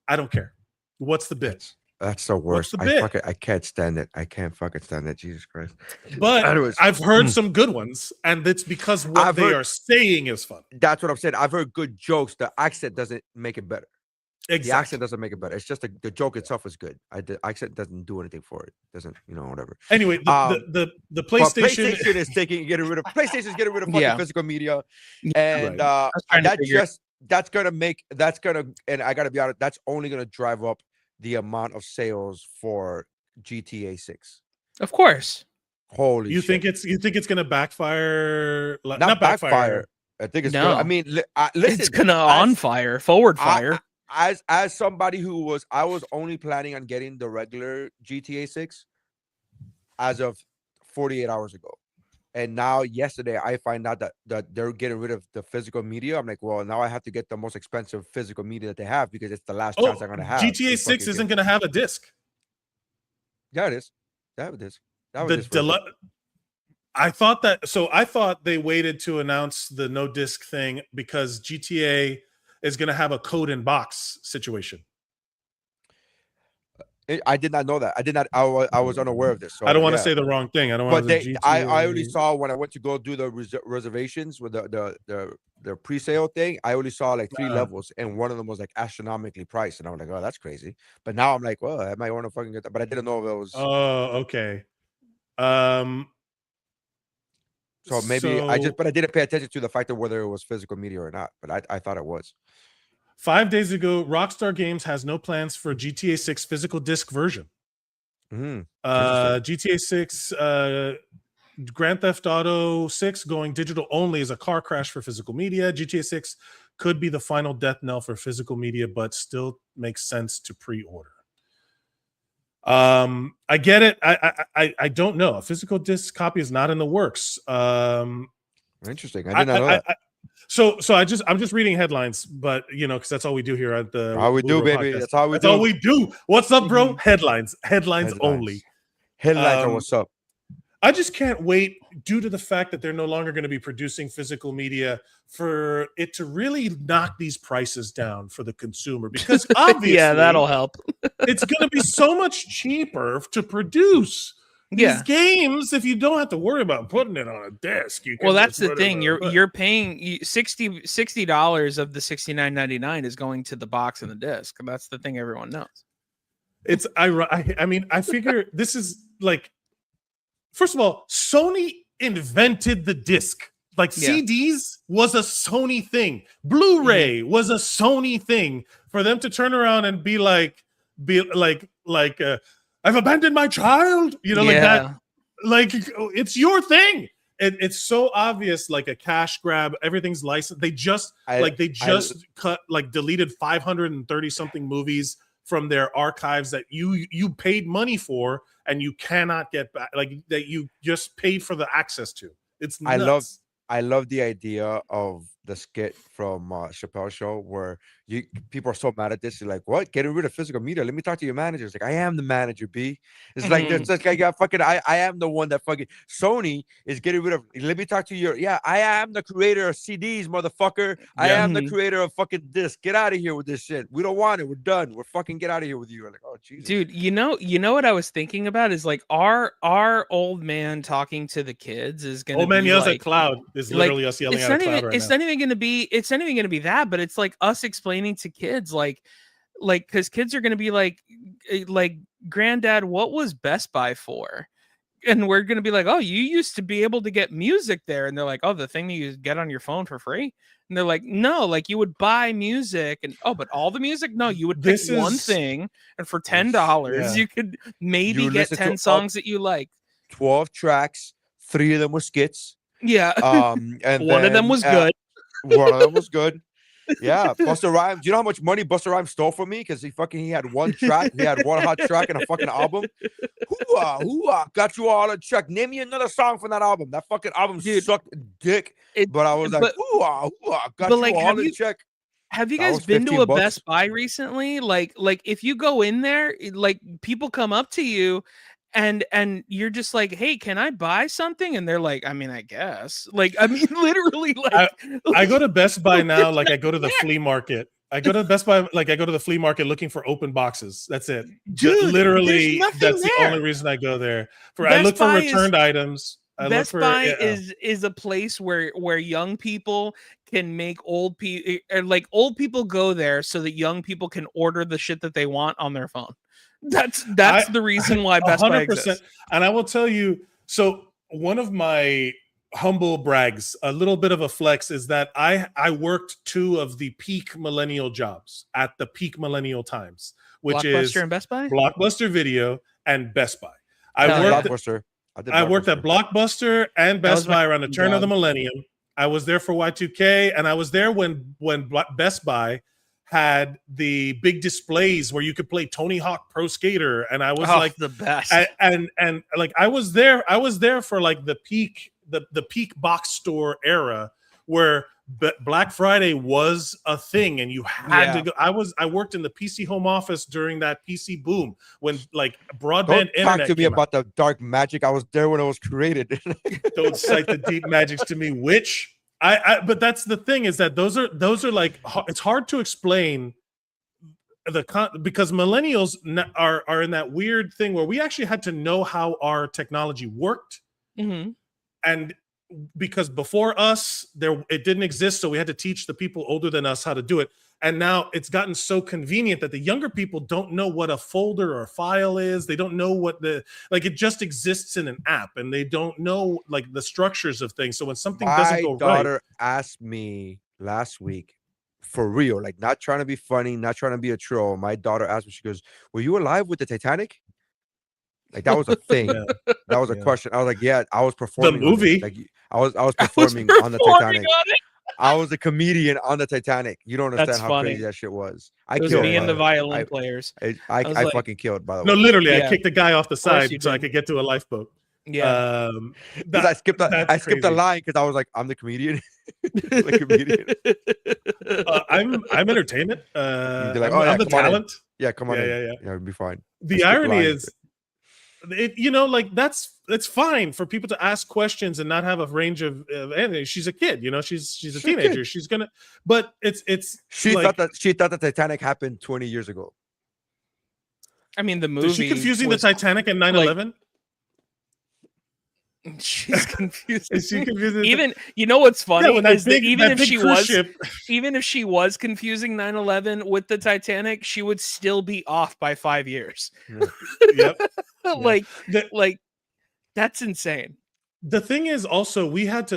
I don't care. What's the bit? That's the What's worst. the bit? I can't stand it. I can't fucking stand it. Jesus Christ. But Anyways. I've heard some good ones, and it's because what I've they heard- are saying is fun. That's what I'm saying. I've heard good jokes. The accent doesn't make it better. The Exactly. accent doesn't make it better. It's just the joke itself is good. The accent doesn't do anything for it. Doesn't, whatever. Anyway, the But PlayStation. PlayStation is getting rid of fucking Yeah. physical media, and Right. trying to that's figure- and I gotta be honest, that's only gonna drive up the amount of sales for GTA 6. Of course. Holy You shit. think it's gonna backfire? Not backfire. I think it's No. gonna, I mean, listen, It's gonna on fire, forward fire. as somebody I was only planning on getting the regular GTA 6 as of 48 hours ago. And now yesterday I find out that they're getting rid of the physical media. I'm like, well, now I have to get the most expensive physical media that they have because it's the last chance I'm gonna have. GTA to 6 fucking isn't get- gonna have a disc. Yeah, it is. That it is. That The was this version. I thought they waited to announce the no disc thing because GTA is gonna have a code in box situation. I did not know that. I was unaware of this. So, I don't want to yeah. say the wrong thing. I don't But want to. I only saw when I went to go do the reservations with the pre-sale thing. I only saw like 3 levels, and one of them was like astronomically priced, and I was like, oh, that's crazy. But now I'm like, well, I might want to fucking get that. But I didn't know if it was. Oh, okay. So maybe but I didn't pay attention to the fact of whether it was physical media or not. But I thought it was. 5 days ago, Rockstar Games has no plans for GTA 6 physical disc version. Mhm. GTA 6, Grand Theft Auto 6 going digital only is a car crash for physical media. GTA 6 could be the final death knell for physical media, but still makes sense to pre-order. I get it. I don't know. A physical disc copy is not in the works. Interesting. I did not know that. So I'm just reading headlines, but because that's all we do here at the How we do, WUBro baby. podcast. That's how we That's do. all we do. What's up, bro? Headlines only. Headlines are what's up. I just can't wait, due to the fact that they're no longer going to be producing physical media, for it to really knock these prices down for the consumer. Because obviously, Yeah, that'll help. it's going to be so much cheaper to produce these games if you don't have to worry about putting it on a disc. You can Well, that's just the put it thing. on a- You're paying $60 of the $69.99 is going to the box and the disc. That's the thing everyone knows. It's I mean, I figure this is like, first of all, Sony invented the disc. Like CDs was a Sony thing. Blu-ray was a Sony thing. For them to turn around and be like I've abandoned my child, like that. Like it's your thing. It's so obvious, like a cash grab. Everything's licensed. They just deleted 530 something movies from their archives that you paid money for and you cannot get back, like that you just paid for the access to. It's nuts. I love the idea of the skit from Chappelle's show where people are so mad at this. You're like, what? Getting rid of physical media? Let me talk to your manager. It's like, I am the manager, B. It's like there's just like I am the one that fucking Sony is getting rid of. Let me talk to your I am the creator of CDs, motherfucker. I am the creator of fucking disc. Get out of here with this shit. We don't want it. We're done. We're fucking get out of here with you. I'm like, oh Jesus. Dude, you know what I was thinking about is like our old man talking to the kids is gonna Old man be yells like, at cloud is literally us yelling at a cloud right now. It's not even gonna be that, but it's like us explaining to kids like because kids are gonna be like granddad, what was Best Buy for? And we're gonna be like, oh, you used to be able to get music there, and they're like, oh, the thing that you get on your phone for free. And they're like, no, like you would buy music, and but all the music, no, you would pick one thing, and for $10 you could maybe get 10 songs that you like. 12 tracks, 3 of them were skits. Yeah. And one of them was good. One of them was good. Yeah, Busta Rhymes. Do you know how much money Busta Rhymes stole from me? Because he had one track, he had one hot track and a fucking album. Hoo-ah, got you all a check. Name me another song from that album. That fucking album sucked dick. But I was like, hoo-ah, got you all a check. Have you guys been to a Best Buy recently? Like if you go in there, like people come up to you and you're just like, hey, can I buy something? And they're like, I mean, I guess. Like, I mean, literally, like I go to Best Buy now, like I go to the flea market I go to Best Buy, like I go to the flea market looking for open boxes. That's it. Dude, Literally, there's nothing that's the there. only reason I go there. I Best look for Buy returned items. Best Buy is a place where young people can make old people, like old people go there so that young people can order the shit that they want on their phone. That's the reason why Best Buy exists. And I will tell you, so one of my humble brags, a little bit of a flex, is that I worked 2 of the peak millennial jobs at the peak millennial times, which is Blockbuster and Best Buy, Blockbuster Video and Best Buy. I worked at Blockbuster and Best Buy around the turn of the millennium. I was there for Y2K, and I was there when Best Buy had the big displays where you could play Tony Hawk Pro Skater, and I was like the best. And like I was there for like the peak box store era where Black Friday was a thing, and you had to go. I worked in the PC home office during that PC boom when like broadband internet. Talk to me about the dark magic. I was there when it was created. Don't cite the deep magics to me, which but that's the thing, is that those are like, it's hard to explain because millennials are in that weird thing where we actually had to know how our technology worked. Mm-hmm. And because before us, it didn't exist, so we had to teach the people older than us how to do it. And now it's gotten so convenient that the younger people don't know what a folder or a file is. They don't know what it just exists in an app, and they don't know like the structures of things. So when something doesn't go right, my daughter asked me last week, for real, like not trying to be funny, not trying to be a troll. My daughter asked me, she goes, "Were you alive with the Titanic?" Like that was a thing. That was a question. I was like, yeah, I was performing the movie. Like I was performing on the Titanic. I was a comedian on the Titanic. You don't understand how crazy that shit was. It was me and the violin players. I fucking killed, by the way. No, literally, I kicked the guy off the side so I could get to a lifeboat. Yeah, because I skipped the line because I was like, I'm the comedian. I'm entertainment. Like, I'm the talent. Yeah, come on. Yeah, it'll be fine. The irony is, it's fine for people to ask questions and not have a range of anything. She's a kid, she's a teenager. She's gonna, but she thought the Titanic happened 20 years ago. I mean, the movie. Is she confusing the Titanic and 9/11? She's confused. Is she confusing? Even what's funny is that even if she was confusing 9/11 with the Titanic, she would still be off by 5 years. Yep. Like that's insane. The thing is also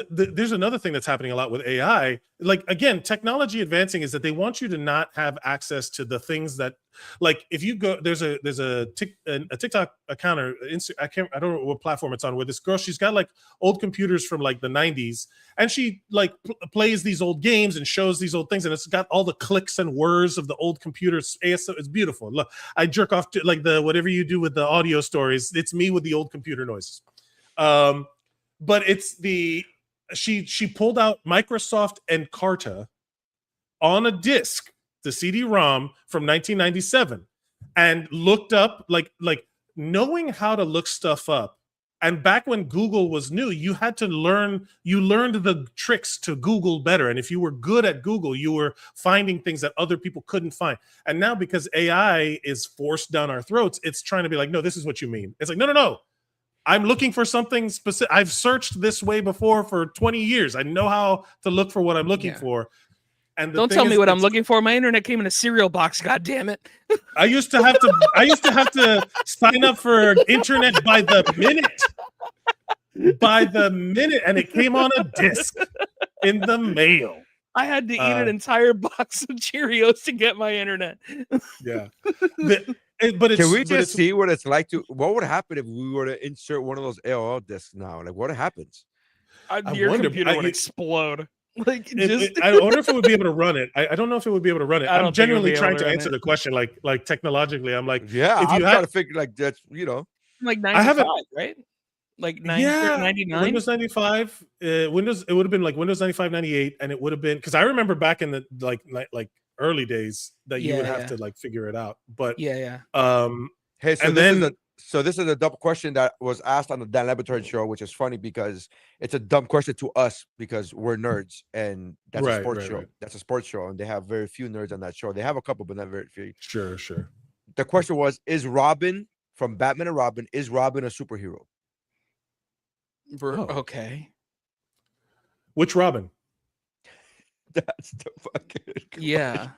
there's another thing that's happening a lot with AI. Like, again, technology advancing is that they want you to not have access to the things that, like, if you go, there's a TikTok account, or I don't know what platform it's on, where this girl, she's got like old computers from like the 90s, and she like plays these old games and shows these old things, and it's got all the clicks and whirs of the old computers. It's beautiful. Look, I jerk off to like the whatever you do with the audio stories. It's me with the old computer noises. But it's she pulled out Microsoft Encarta on a disc, the CD-ROM from 1997, and looked up like knowing how to look stuff up. And back when Google was new, you learned the tricks to Google better. And if you were good at Google, you were finding things that other people couldn't find. And now, because AI is forced down our throats, it's trying to be like, no, this is what you mean. It's like, no. I'm looking for something specific. I've searched this way before for 20 years. I know how to look for what I'm looking for. And don't tell me what I'm looking for. My internet came in a cereal box. God damn it! I used to have to sign up for internet by the minute, and it came on a disc in the mail. I had to eat an entire box of Cheerios to get my internet. Yeah. Can we just see what it's like what would happen if we were to insert one of those AOL discs now? Like, what happens? Your computer would explode. Like, I wonder if it would be able to run it. I don't know if it would be able to run it. I'm genuinely trying to answer the question, like technologically. I'm like, yeah, I'm trying to figure like that's like 95, right? Like 99. Windows 95. Windows. It would have been like Windows 95, 98, and it would have been, because I remember back in the like early days that you would have to like figure it out. But yeah. Hey, so So this is a dumb question that was asked on the Dan Laboratory show, which is funny because it's a dumb question to us because we're nerds and that's a sports show. Right. That's a sports show, and they have very few nerds on that show. They have a couple, but not very few. Sure. The question was: is Robin from Batman and Robin? Is Robin a superhero? Okay. Which Robin? That's the fucking question.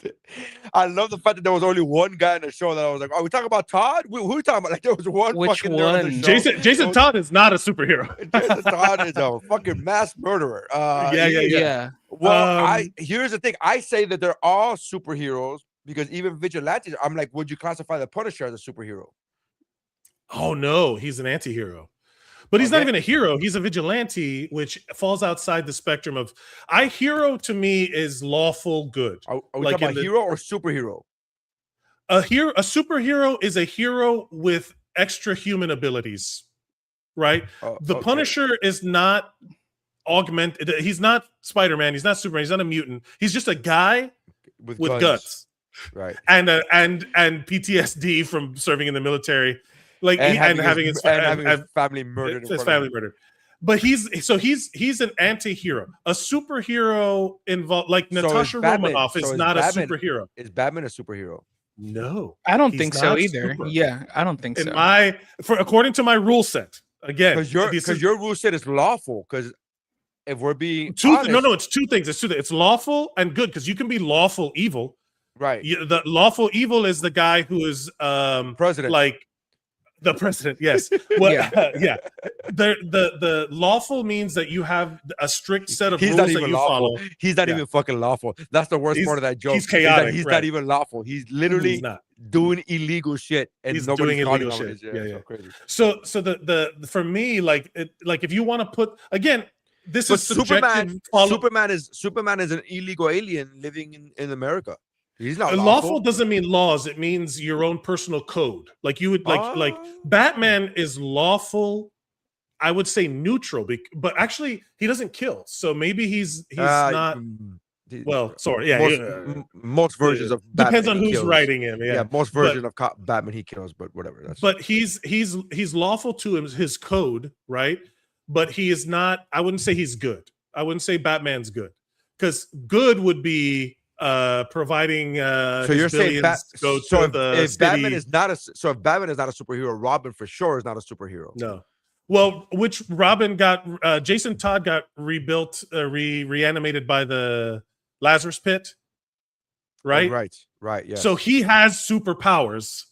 I love the fact that there was only one guy in the show that I was like, "Are we talking about Todd? Who are we talking about?" Like there was one. Which fucking one? On the show. Jason Todd is not a superhero. Jason Todd is a fucking mass murderer. Yeah. Well, here's the thing. I say that they're all superheroes because even vigilantes. I'm like, would you classify the Punisher as a superhero? Oh no, he's an anti-hero. But he's not even a hero. He's a vigilante, which falls outside the spectrum of. Hero to me is lawful good. Are we talking about hero or superhero? A superhero is a hero with extra human abilities, right? The Punisher is not augmented. He's not Spider-Man. He's not Superman. He's not a mutant. He's just a guy with guts, right? And PTSD from serving in the military. Like having his family murdered. His family murdered. But he's an anti-hero. A superhero involved, like Natasha Romanoff is not a superhero. Is Batman a superhero? No, I don't think so either. Yeah, I don't think so. According to my rule set, again, because your rule set is lawful. Because if we're being honest, it's two things. It's lawful and good because you can be lawful evil. Right. The lawful evil is the guy who is president. Like the president, yes. Well, yeah. The lawful means that you have a strict set of rules that you follow. He's not even fucking lawful. That's the worst part of that joke. He's chaotic. He's not even lawful. He's literally doing illegal shit, and he's nobody's doing illegal shit. Yeah. Crazy. So the for me, like if you want to put again, this is Superman. Superman is an illegal alien living in America. He's not lawful. Doesn't mean laws. It means your own personal code. Like you would like Batman is lawful. I would say neutral, but actually he doesn't kill. So maybe he's not. Well, sorry. Yeah, most versions of Batman depends on who's writing him. Yeah, most versions of Batman he kills, but whatever. But he's lawful to his code, right? But he is not. I wouldn't say he's good. I wouldn't say Batman's good because good would be providing so you're saying if Batman is not a superhero, Robin for sure is not a superhero. No. Well, which Robin got Jason Todd got rebuilt, reanimated by the Lazarus Pit, right? Right, yeah. So he has superpowers.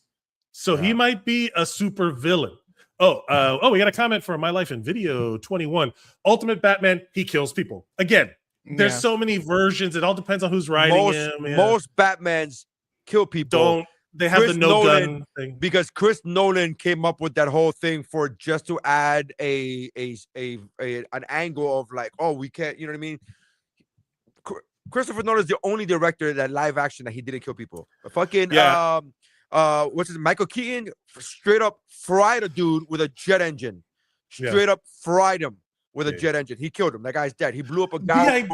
So he might be a super villain. We got a comment from My Life in Video 21. Ultimate Batman, he kills people. Again, there's so many versions. It all depends on who's writing him. Yeah. Most Batmans kill people. They have the gun thing because Chris Nolan came up with that whole thing for just to add an angle of like, oh, we can't, you know what I mean? Christopher Nolan is the only director that live action that he didn't kill people. Michael Keaton straight up fried a dude with a jet engine. Straight up fried him with a jet engine. He killed him. That guy's dead. He blew up a guy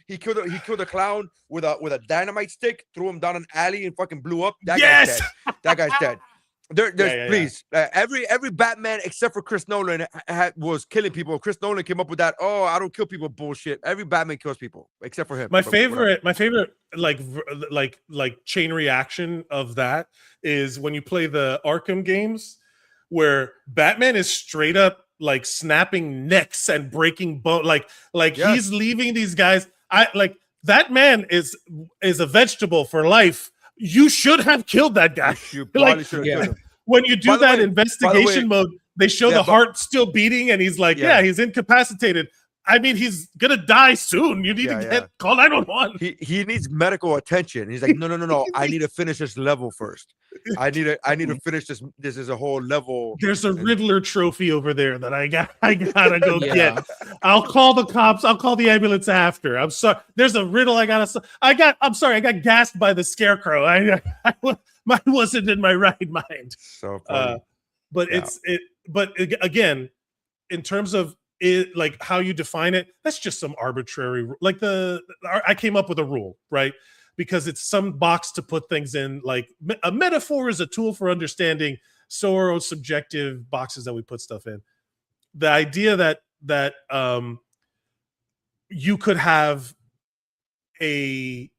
he killed a clown with a dynamite stick, threw him down an alley and fucking blew up. That guy's dead. That guy's dead. Please, every Batman except for Chris Nolan was killing people. Chris Nolan came up with that. Oh, I don't kill people bullshit. Every Batman kills people except for him. My favorite like chain reaction of that is when you play the Arkham games, where Batman is straight up like snapping necks and breaking bone, he's leaving these guys. That man is a vegetable for life. You should have killed that guy. You probably should have killed him. When you do that investigation mode, they show the heart still beating, and he's like, he's incapacitated. I mean, he's gonna die soon. You need to call 911. He needs medical attention. He's like, no. I need to finish this level first. I need to finish this. This is a whole level. There's a Riddler trophy over there that I gotta go get. I'll call the cops. I'll call the ambulance after. I'm sorry. There's a riddle I got gassed by the scarecrow. I wasn't in my right mind. So funny. But again, in terms of it, like how you define it, that's just some arbitrary. Like I came up with a rule, right? Because it's some box to put things in. Like a metaphor is a tool for understanding so are subjective boxes that we put stuff in. The idea that you could have a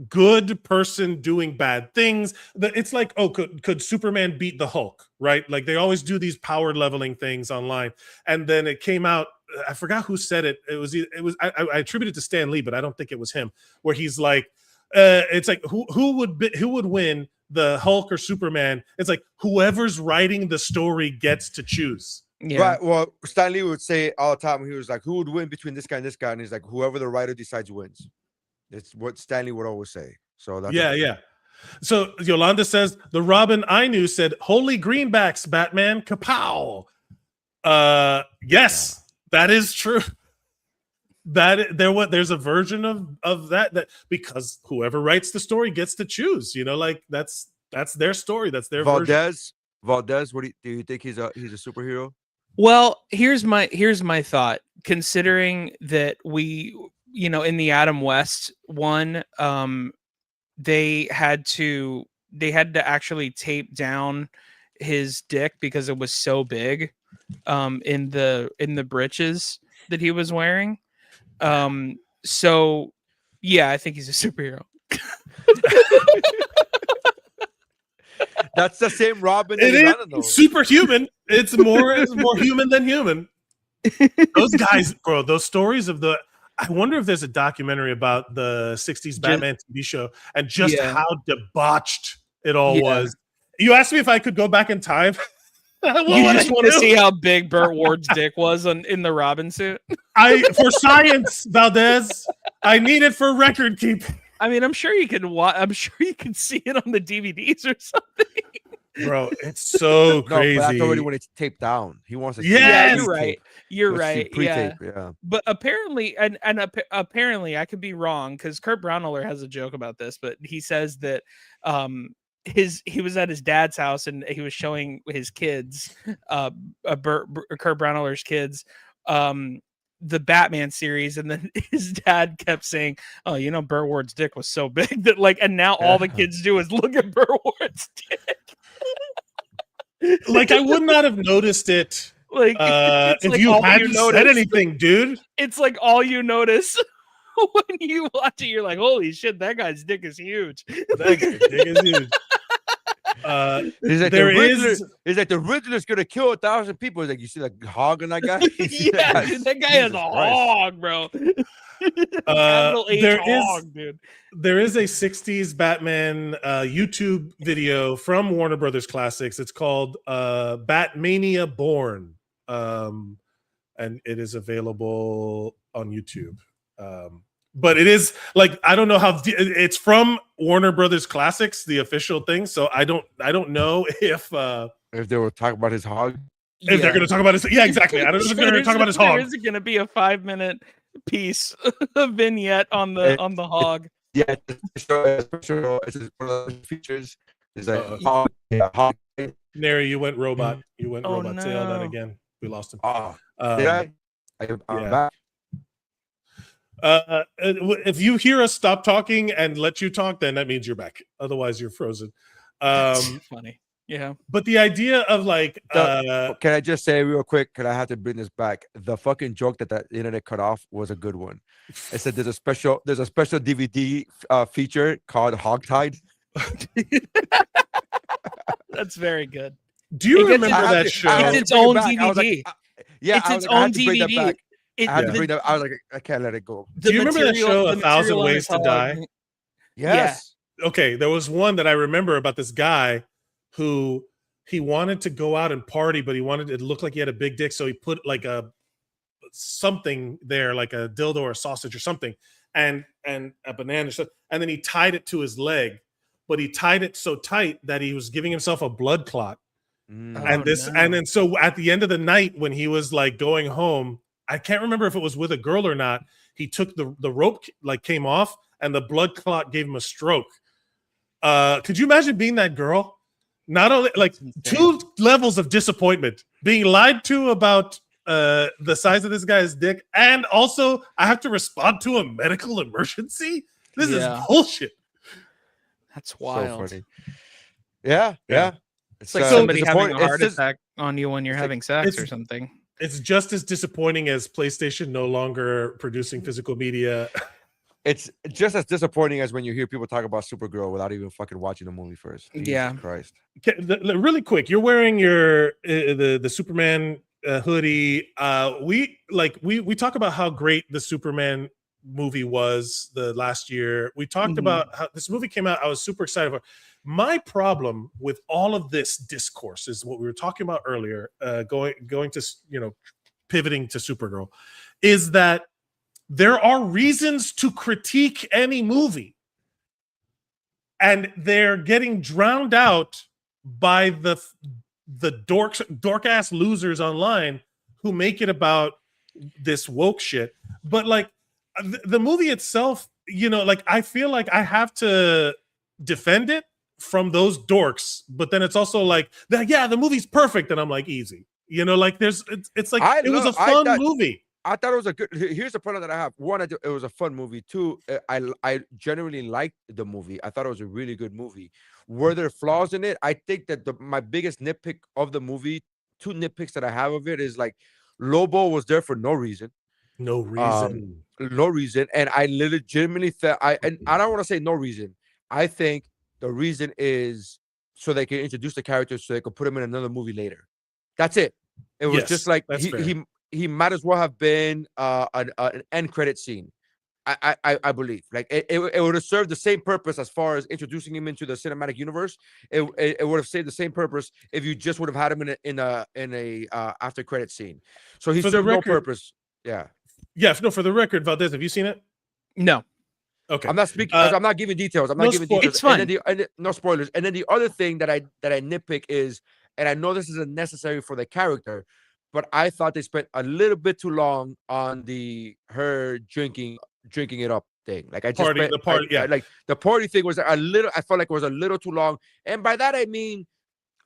good person doing bad things. It's like, oh, could Superman beat the Hulk, right? Like they always do these power leveling things online. And then it came out, I forgot who said it. I attribute it to Stan Lee, but I don't think it was him, where he's like, it's like who would win, the Hulk or Superman? It's like whoever's writing the story gets to choose. Yeah. Right. Well, Stan Lee would say all the time, he was like, who would win between this guy and this guy? And he's like, whoever the writer decides wins. It's what Stanley would always say. So that's yeah. So Yolanda says the Robin I knew said, "Holy greenbacks, Batman, kapow!" Yes, that is true. There's a version of that because whoever writes the story gets to choose. You know, like that's their story. That's their version. Valdes. What do you think he's a superhero? Well, here's my thought. Considering that we, in the Adam West one, they had to actually tape down his dick because it was so big, in the breeches that he was wearing. So yeah, I think he's a superhero. That's the same Robin. It is superhuman. It's more human than human. Those guys, bro. Those stories of I wonder if there's a documentary about the 60s Batman TV show and just how debauched it all was. You asked me if I could go back in time. You just want to see how big Burt Ward's dick was in the Robin suit? For science, Valdes. I need it for record keeping. I mean, I'm sure you can I'm sure you can see it on the DVDs or something. Bro, it's so crazy. But that's already when it's taped down. He wants to. Yeah, you're right. You're right. Yeah. But apparently, apparently, I could be wrong because Kurt Braunohler has a joke about this. But he says that he was at his dad's house and he was showing his kids, Kurt Braunohler's kids, the Batman series, and then his dad kept saying, "Oh, Burt Ward's dick was so big that and now all the kids do is look at Burt Ward's dick." Like I would not have noticed it. Like if you hadn't said anything, dude. It's like all you notice when you watch it. You're like, "Holy shit, that guy's dick is huge." That guy's dick is huge. He's like the Riddler's gonna kill 1,000 people. He's like, you see that hog on that guy? Yeah, dude, that guy is a hog, bro. There is a 60s Batman YouTube video from Warner Brothers Classics. It's called Batmania Born, and it is available on YouTube. But it is like, I don't know how it's from Warner Brothers Classics, the official thing. So I don't know if they were talking about his hog. If they're going to talk about his, exactly. I don't know if they're going to talk about his hog. There's going to be a 5-minute piece, a vignette on the hog. Yeah, it's one of the features. Is like hog. Neri, you went robot. You went robot. No. Say all that again. We lost him. Did I? I'm back. If you hear us stop talking and let you talk, then that means you're back. Otherwise, you're frozen. Funny. Yeah. But the idea of like, can I just say real quick? Can I have to bring this back? The fucking joke that the internet cut off was a good one. It said there's a special DVD feature called Hogtied. That's very good. Do you remember that show? It's its own DVD. It's its own DVD. I was like, I can't let it go. Do you remember that show, 1,000 Ways to Die? Yes. Yeah. Okay, there was one that I remember about this guy who he wanted to go out and party, but he wanted it to look like he had a big dick, so he put like something there, like a dildo or a sausage or something, and a banana, and then he tied it to his leg, but he tied it so tight that he was giving himself a blood clot. And then so at the end of the night when he was like going home, I can't remember if it was with a girl or not, he took the rope, like came off, and the blood clot gave him a stroke. Could you imagine being that girl? Not only like 2 levels of disappointment, being lied to about the size of this guy's dick, and also I have to respond to a medical emergency. This is bullshit. That's wild. So funny. Yeah. It's like so somebody having a disappointing. heart attack on you when you're it's like- having sex or it's- something. It's just as disappointing as PlayStation no longer producing physical media. It's just as disappointing as when you hear people talk about Supergirl without even fucking watching the movie first. Yeah. Jesus Christ. Really quick, you're wearing your the Superman hoodie. We talk about how great the Superman movie was the last year. We talked about how this movie came out. I was super excited for. My problem with all of this discourse is what we were talking about earlier, going to, pivoting to Supergirl, is that there are reasons to critique any movie, and they're getting drowned out by the dork ass losers online who make it about this woke shit. But like the movie itself, I feel like I have to defend it from those dorks, but then it's also like, yeah, the movie's perfect, and I'm like, easy, it's like it was a fun movie. I thought it was a good. Here's the problem that I have. One, it was a fun movie. Two, I generally liked the movie. I thought it was a really good movie. Were there flaws in it? I think that my biggest nitpick of the movie, two nitpicks that I have of it, is like Lobo was there for no reason. No reason. No reason. And I legitimately felt I don't want to say no reason. I think the reason is so they can introduce the characters so they could put him in another movie later. That's it. It was just like he might as well have been an end credit scene. I believe like it would have served the same purpose as far as introducing him into the cinematic universe. It would have saved the same purpose if you just would have had him in a after credit scene. So he served no purpose. Yeah. Yeah. No, for the record, Valdes, have you seen it? No. Okay. I'm not speaking. I'm not giving details. I'm not giving details. It's fine. No spoilers. And then the other thing that I nitpick is, and I know this isn't necessary for the character, but I thought they spent a little bit too long on her drinking it up thing. Like I just the party, yeah. Like the party thing was a little. I felt like it was a little too long, and by that I mean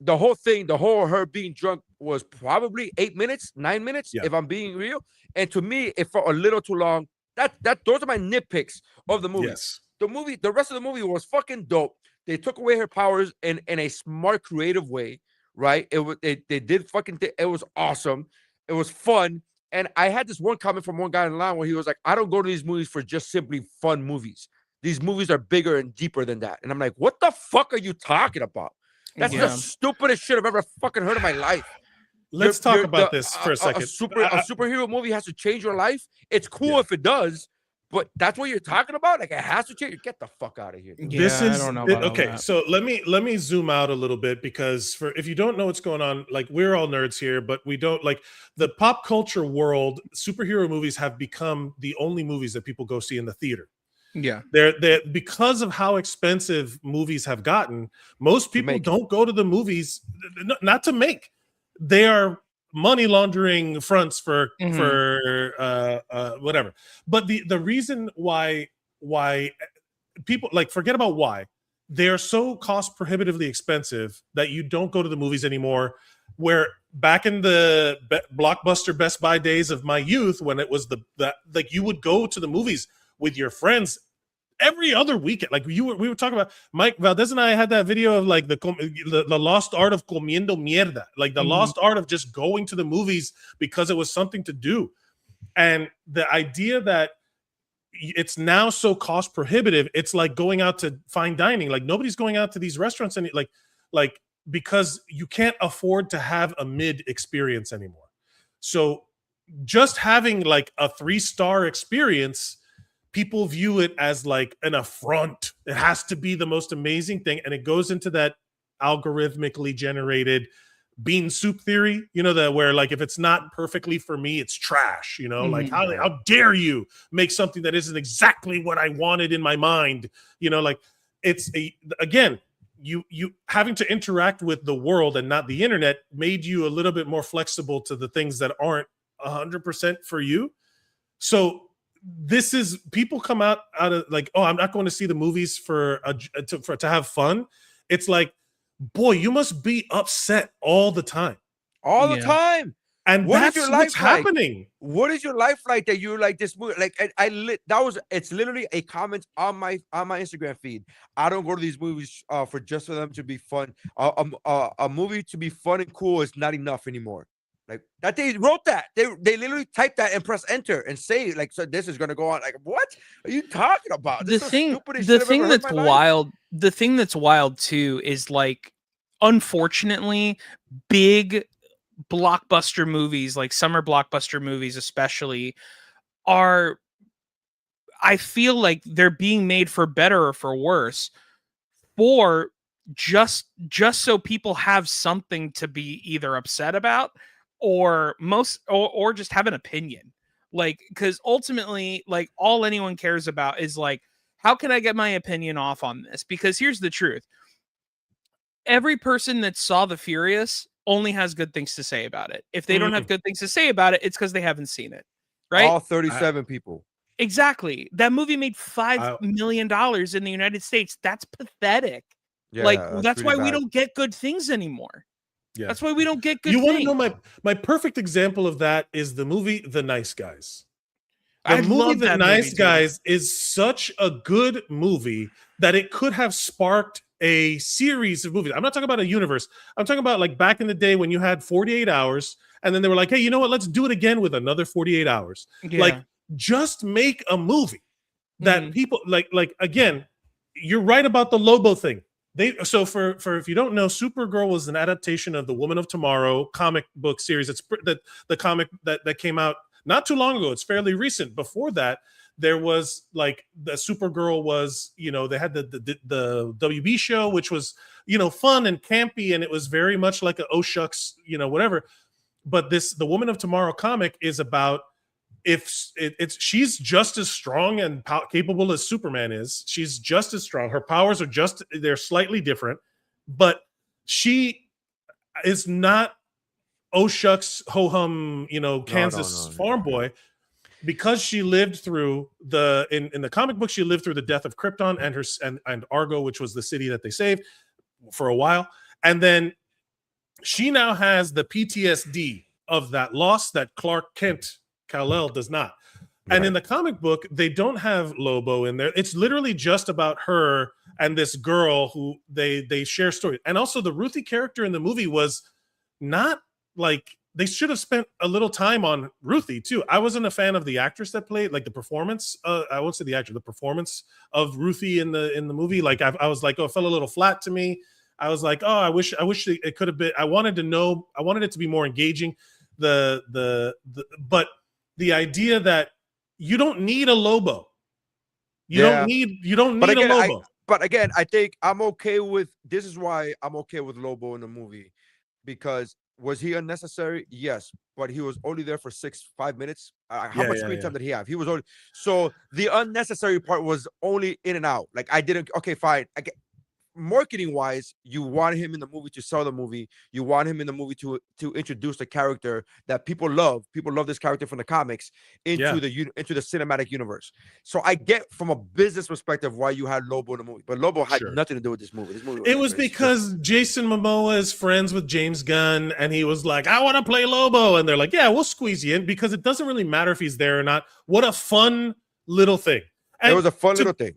the whole thing, her being drunk was probably 8 minutes, 9 minutes, if I'm being real. And to me, it felt a little too long. Those are my nitpicks of the movie. Yes. The rest of the movie was fucking dope. They took away her powers in a smart, creative way, right? They did fucking it was awesome. It was fun. And I had this one comment from one guy in line where he was like, I don't go to these movies for just simply fun movies. These movies are bigger and deeper than that. And I'm like, what the fuck are you talking about? That's the stupidest shit I've ever fucking heard in my life. Let's talk about this for a second. A superhero movie has to change your life. It's cool if it does, but that's what you're talking about. Like it has to change. Get the fuck out of here. Yeah, I don't know. Okay, so let me zoom out a little bit, because if you don't know what's going on, like we're all nerds here, but we don't like the pop culture world. Superhero movies have become the only movies that people go see in the theater. Yeah, they're because of how expensive movies have gotten. Most people don't go to the movies, not to make. They are money laundering fronts for whatever. But the reason why people forget about why they're so cost prohibitively expensive that you don't go to the movies anymore. Where back in the Blockbuster Best Buy days of my youth, when it was like you would go to the movies with your friends every other weekend. Like we were talking about, Mike Valdes and I had that video of like the lost art of comiendo mierda, like the lost art of just going to the movies because it was something to do. And the idea that it's now so cost prohibitive, it's like going out to fine dining. Like nobody's going out to these restaurants and like because you can't afford to have a mid experience anymore. So just having like a 3-star experience, people view it as like an affront. It has to be the most amazing thing. And it goes into that algorithmically generated bean soup theory, where like, if it's not perfectly for me, it's trash, like how dare you make something that isn't exactly what I wanted in my mind, like it's again, you having to interact with the world and not the internet made you a little bit more flexible to the things that aren't 100% for you. So this is people come out of like, oh, I'm not going to see the movies to have fun. It's like, boy, you must be upset all the time. All the time. And What is that's your what's life like? happening. What is your life like that you're like this movie? Like it's literally a comment on my Instagram feed. I don't go to these movies for just for them to be fun. A movie to be fun and cool is not enough anymore. Like that they wrote that. They literally typed that and press enter and say like, so this is gonna go on. Like, what are you talking about? This is the stupidest shit I've ever heard in my life. Wild, the thing that's wild too is like, unfortunately, big blockbuster movies, like summer blockbuster movies especially, are, I feel like they're being made for better or for worse, for just so people have something to be either upset about or just have an opinion. Like, because ultimately, like, all anyone cares about is like, how can I get my opinion off on this? Because here's the truth. Every person that saw The Furious only has good things to say about it. If they don't have good things to say about it, it's because they haven't seen it. Right? All 37 people. Exactly. That movie made $5 million in the United States. That's pathetic. Yeah, like, that's why we bad. don't get good things anymore. Yeah. That's why we don't get good You things. want to know my perfect example of that is the movie The Nice Guys. I love The that Nice movie, Guys is such a good movie that it could have sparked a series of movies. I'm not talking about a universe. I'm talking about like back in the day when you had 48 hours and then they were like, hey, you know what? Let's do it again with another 48 hours. Yeah. Like, just make a movie that people like again, you're right about the Lobo thing. So for if you don't know, Supergirl was an adaptation of the Woman of Tomorrow comic book series. It's the comic that came out not too long ago. It's fairly recent. Before that, there was like the Supergirl was, they had the WB show, which was, fun and campy, and it was very much like a oh shucks, whatever. But the Woman of Tomorrow comic is about she's just as strong and capable as Superman is. She's just as strong. Her powers are they're slightly different, but she is not oh shucks ho hum, Kansas farm boy, because she lived through in the comic book, she lived through the death of Krypton and Argo, which was the city that they saved for a while. And then she now has the PTSD of that loss that Clark Kent Kal-El does not. Right. And in the comic book, they don't have Lobo in there. It's literally just about her and this girl who they share story. And also the Ruthie character in the movie was not like, they should have spent a little time on Ruthie too. I wasn't a fan of the actress that played, like the performance. I won't say the actor, the performance of Ruthie in the movie. Like I was like, oh, it fell a little flat to me. I was like, oh, I wish it could have been. I wanted it to be more engaging. But the idea that you don't need a Lobo. You don't need a Lobo. But again, I think I'm okay with this is why I'm okay with Lobo in the movie, because was he unnecessary? Yes, but he was only there for 5 minutes. How much screen time did he have? He was only, so the unnecessary part was only in and out. Like I didn't. Okay, fine. Marketing wise, you want him in the movie to sell the movie. You want him in the movie to introduce the character that people love. People love this character from the comics into the cinematic universe. So I get from a business perspective why you had Lobo in the movie, but Lobo had nothing to do with this movie. It was because Jason Momoa is friends with James Gunn, and he was like, "I want to play Lobo," and they're like, "Yeah, we'll squeeze you in," because it doesn't really matter if he's there or not. What a fun little thing! And it was a fun little thing.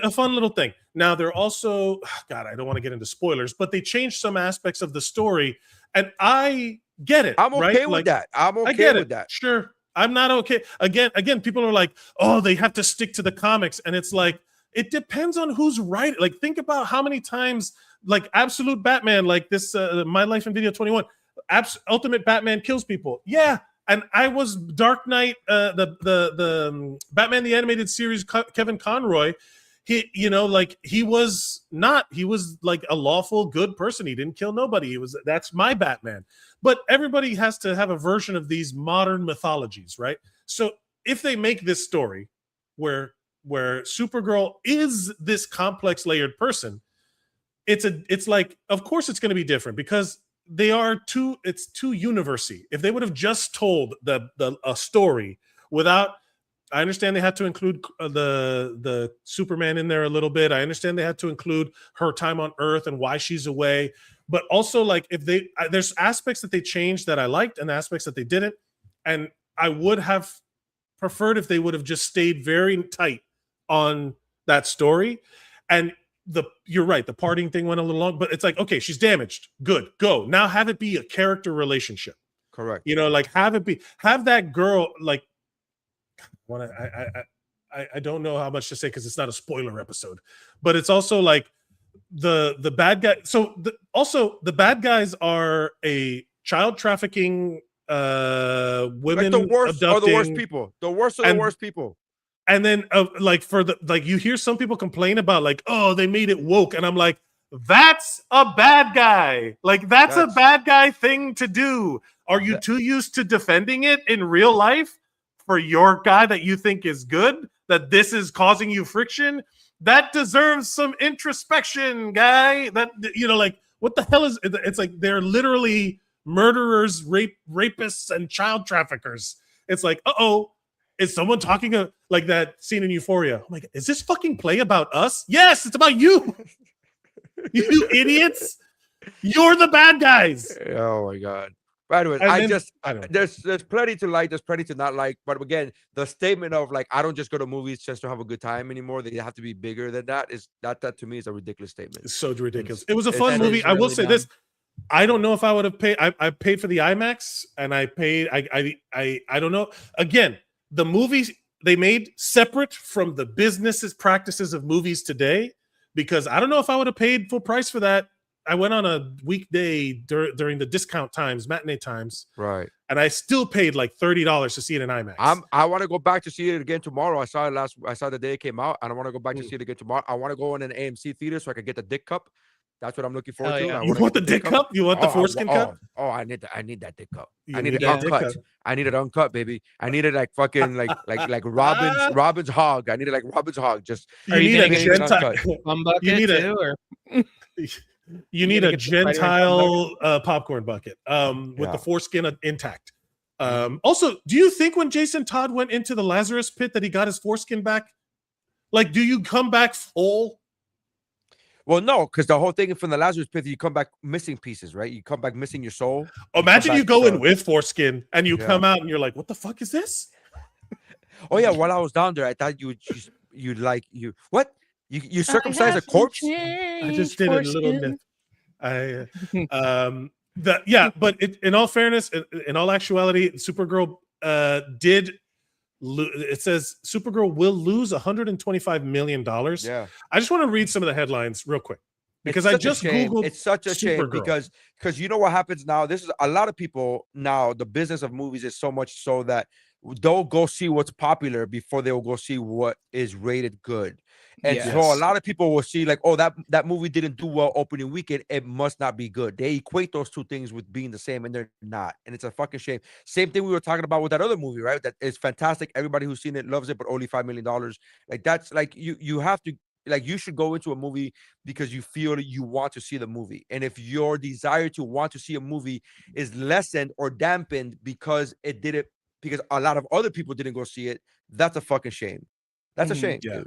A fun little thing. Now they're also, God, I don't want to get into spoilers, but they changed some aspects of the story, and I get it. I'm okay with that. I'm okay with that. Sure, I'm not okay. Again, people are like, oh, they have to stick to the comics, and it's like it depends on who's writing. Like, think about how many times, like Absolute Batman, like this, My Life in Video 21, Ultimate Batman kills people. Yeah. And I was Dark Knight, the Batman the Animated Series, Kevin Conroy. He was like a lawful good person. He didn't kill nobody. That's my Batman. But everybody has to have a version of these modern mythologies, right? So if they make this story where Supergirl is this complex layered person, it's like, of course it's going to be different because it's too university. If they would have just told a story without, I understand they had to include the Superman in there a little bit. I understand they had to include her time on Earth and why she's away. but also like if they there's aspects that they changed that I liked and aspects that they didn't, and I would have preferred if they would have just stayed very tight on that story. And you're right, the partying thing went a little long, but it's like, okay, she's damaged, good, go now, have it be a character relationship. Correct. You know, like have that girl like I don't know how much to say because it's not a spoiler episode, but it's also like the bad guy. So also the bad guys are a child trafficking women, like the worst are the worst abducting, people. The worst are the worst people. and then like for the like you hear some people complain about like, oh, they made it woke, and I'm like, that's a bad guy. Like that's a bad guy thing to do. Are you too used to defending it in real life for your guy that you think is good, that this is causing you friction? That deserves some introspection, guy. That, you know, like what the hell is it's like they're literally murderers, rapists, and child traffickers. It's like, uh-oh, is someone talking like that scene in Euphoria? Oh my God, is this fucking play about us? Yes, it's about you. You idiots. You're the bad guys. Oh my God. By the way, there's plenty to like, there's plenty to not like. But again, the statement of like, I don't just go to movies just to have a good time anymore. They have to be bigger than that. Is that to me is a ridiculous statement. It's so ridiculous. It was a fun movie. I will say this. I don't know if I would have paid. I paid for the IMAX, and I paid. I don't know. Again, the movies they made separate from the businesses practices of movies today, because I don't know if I would have paid full price for that. I went on a weekday during the discount times, matinee times, right? And I still paid like $30 to see it in IMAX. I want to go back to see it again tomorrow. I saw the day it came out, and I want to go back to see it again tomorrow. I want to go in an AMC theater so I can get the dick cup. That's what I'm looking forward to. Yeah. You want the dick cup? You want the foreskin cup? Oh, I need that dick cup. I need it uncut. I need it uncut, baby. I need it like fucking like Robin's hog. I need it like Robin's hog. Just you need a Gentile. You need a Gentile popcorn bucket with the foreskin intact. Also, do you think when Jason Todd went into the Lazarus pit that he got his foreskin back? Like, do you come back full? Well, no, because the whole thing from the Lazarus pit, you come back missing pieces, right? You come back missing your soul. Imagine you go in with foreskin and you come out and you're like, what the fuck is this? Oh yeah, while I was down there, I thought you circumcised a corpse? I just did a little bit. But in all fairness, in all actuality, Supergirl it says Supergirl will lose $125 million. Yeah. I just want to read some of the headlines real quick because I just Googled. It's such a shame Supergirl. because you know what happens now. This is a lot of people now. The business of movies is so much so that they'll go see what's popular before they'll go see what is rated good. And so a lot of people will see like, oh, that movie didn't do well opening weekend, it must not be good. They equate those two things with being the same, and they're not. And it's a fucking shame. Same thing we were talking about with that other movie, right? That is fantastic. Everybody who's seen it loves it, but only $5 million. Like that's like you have to like you should go into a movie because you feel you want to see the movie. And if your desire to want to see a movie is lessened or dampened because it didn't, because a lot of other people didn't go see it, that's a fucking shame. That's a shame. Yeah.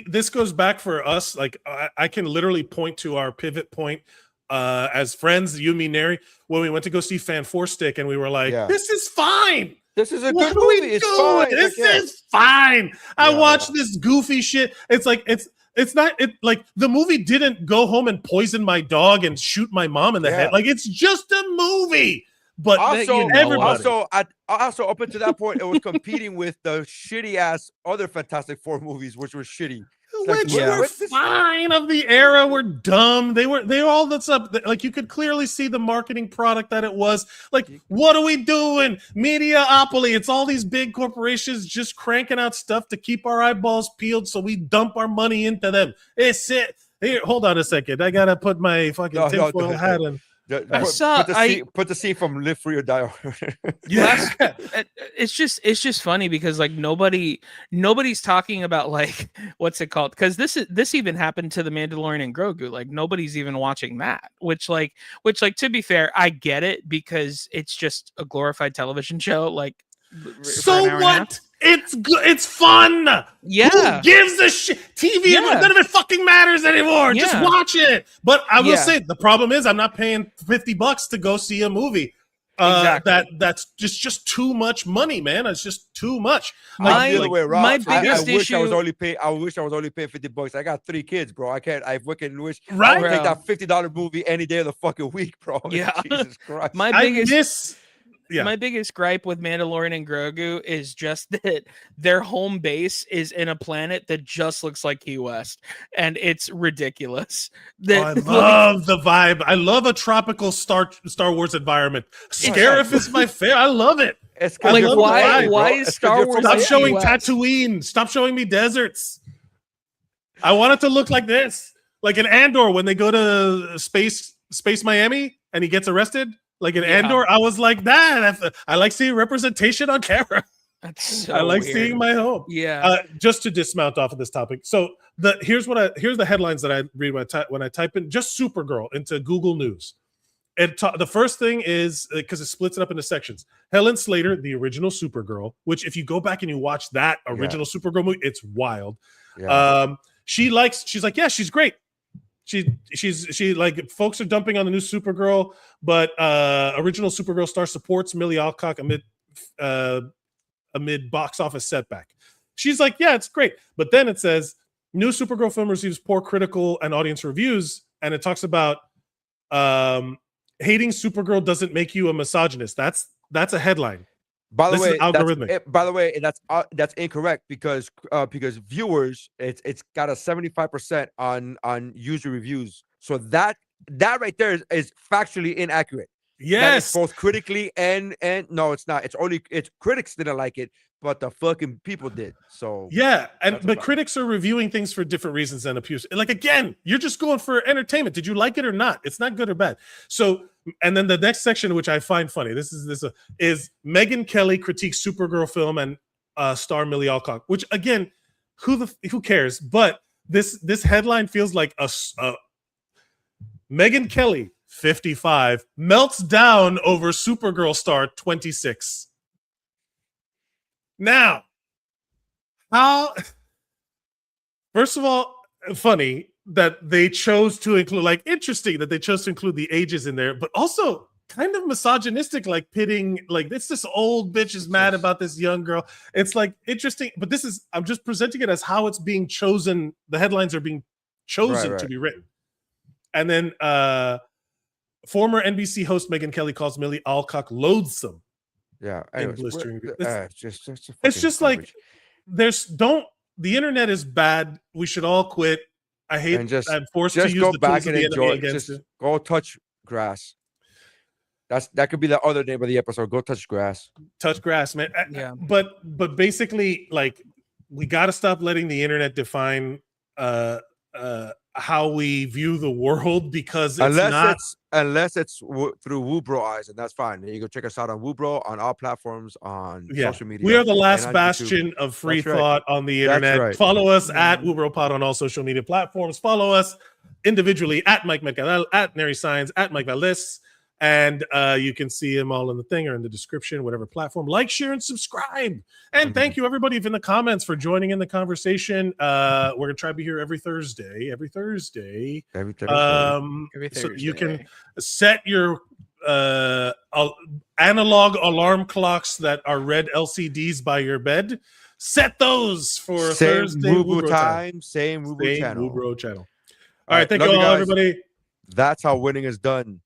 This goes back for us. Like I can literally point to our pivot point as friends, you, me, Nery, when we went to go see Fan Four Stick, and we were like, "This is fine. This is a good movie. It's fine. This is fine." I watched this goofy shit. It's like it's not like the movie didn't go home and poison my dog and shoot my mom in the head. Like it's just a movie. But also up until that point, it was competing with the shitty ass other Fantastic Four movies, which were shitty. Which were fine of the era, were dumb. They were all that's up. Like you could clearly see the marketing product that it was. Like, what are we doing? Mediaopoly. It's all these big corporations just cranking out stuff to keep our eyeballs peeled, so we dump our money into them. It's it. Here, hold on a second. I gotta put my fucking tinfoil hat on. Put the scene from Live Free or Die. Yeah, it's just funny because like nobody's talking about like what's it called, because this even happened to the Mandalorian and Grogu. Like nobody's even watching that, which to be fair, I get it because it's just a glorified television show. Like so what? It's good. It's fun. Yeah. Who gives a shit? TV, none of it fucking matters anymore. Just watch it. But I will say the problem is I'm not paying $50 to go see a movie. Exactly. That's just too much money, man. It's just too much. My biggest issue. I wish I was only paying $50. I got 3 kids, bro. I can't. I fucking wish. Right. I would take that $50 movie any day of the fucking week, bro. Yeah. Jesus Christ. My biggest gripe with Mandalorian and Grogu is just that their home base is in a planet that just looks like Key West, and it's ridiculous. I love the vibe. I love a tropical Star Wars environment. Scarif is my favorite. I love it. It's like why bro. is Star Wars? Stop showing Tatooine. Stop showing me deserts. I want it to look like this, like in Andor when they go to space Miami and he gets arrested. Like in Andor, I was like that. I like seeing representation on camera. That's so I like weird. seeing my home. Yeah. Just to dismount off of this topic. So here's the headlines that I read when I type in just Supergirl into Google News. The first thing is because it splits it up into sections. Helen Slater, the original Supergirl, which if you go back and you watch that original Supergirl movie, it's wild. Yeah. She's like, yeah, she's great. She like folks are dumping on the new Supergirl, but original Supergirl star supports Millie Alcock amid box office setback. She's like, yeah, it's great. But then it says new Supergirl film receives poor critical and audience reviews, and it talks about hating Supergirl doesn't make you a misogynist. That's a headline. By the way, algorithmic. That's incorrect because viewers, it's got a 75% on user reviews. So that right there is factually inaccurate. Yes, both critically and no, it's not. It's critics didn't like it, but the fucking people did. So but critics are reviewing things for different reasons than abuse. Like again, you're just going for entertainment. Did you like it or not? It's not good or bad. So, and then the next section, which I find funny, is Megyn Kelly critiques Supergirl film and star Millie Alcock. Which again, who cares? But this headline feels like a Megyn Kelly, 55, melts down over Supergirl star 26. Now, first of all, funny that they chose to include, interesting that they chose to include the ages in there, but also kind of misogynistic, like pitting, like it's this old bitch is mad about this young girl. It's like interesting, but I'm just presenting it as how it's being chosen. The headlines are being chosen to be written. And then former NBC host Megyn Kelly calls Millie Alcock loathsome. Yeah, it's just like the internet is bad. We should all quit. I hate I'm forced to use the tools of the enemy against it. Go touch grass. That could be the other name of the episode. Go touch grass. Touch grass, man. Yeah. But basically, like, we got to stop letting the internet define how we view the world, because unless it's through WUBro eyes, and that's fine. You go check us out on WUBro on all platforms on social media. We are the last bastion of free thought on the internet. Follow us at wubropod on all social media platforms. Follow us individually at Mike Mercadal, at Nery Saenz, at Mike Valdes. And you can see them all in the thing or in the description, whatever platform. Like, share, and subscribe. And thank you, everybody, in the comments for joining in the conversation. We're going to try to be here every Thursday. So you can set your analog alarm clocks that are red LCDs by your bed. Set those for Thursday. WUBro time. Same WUBro channel. All right, thank you all, everybody. That's how winning is done.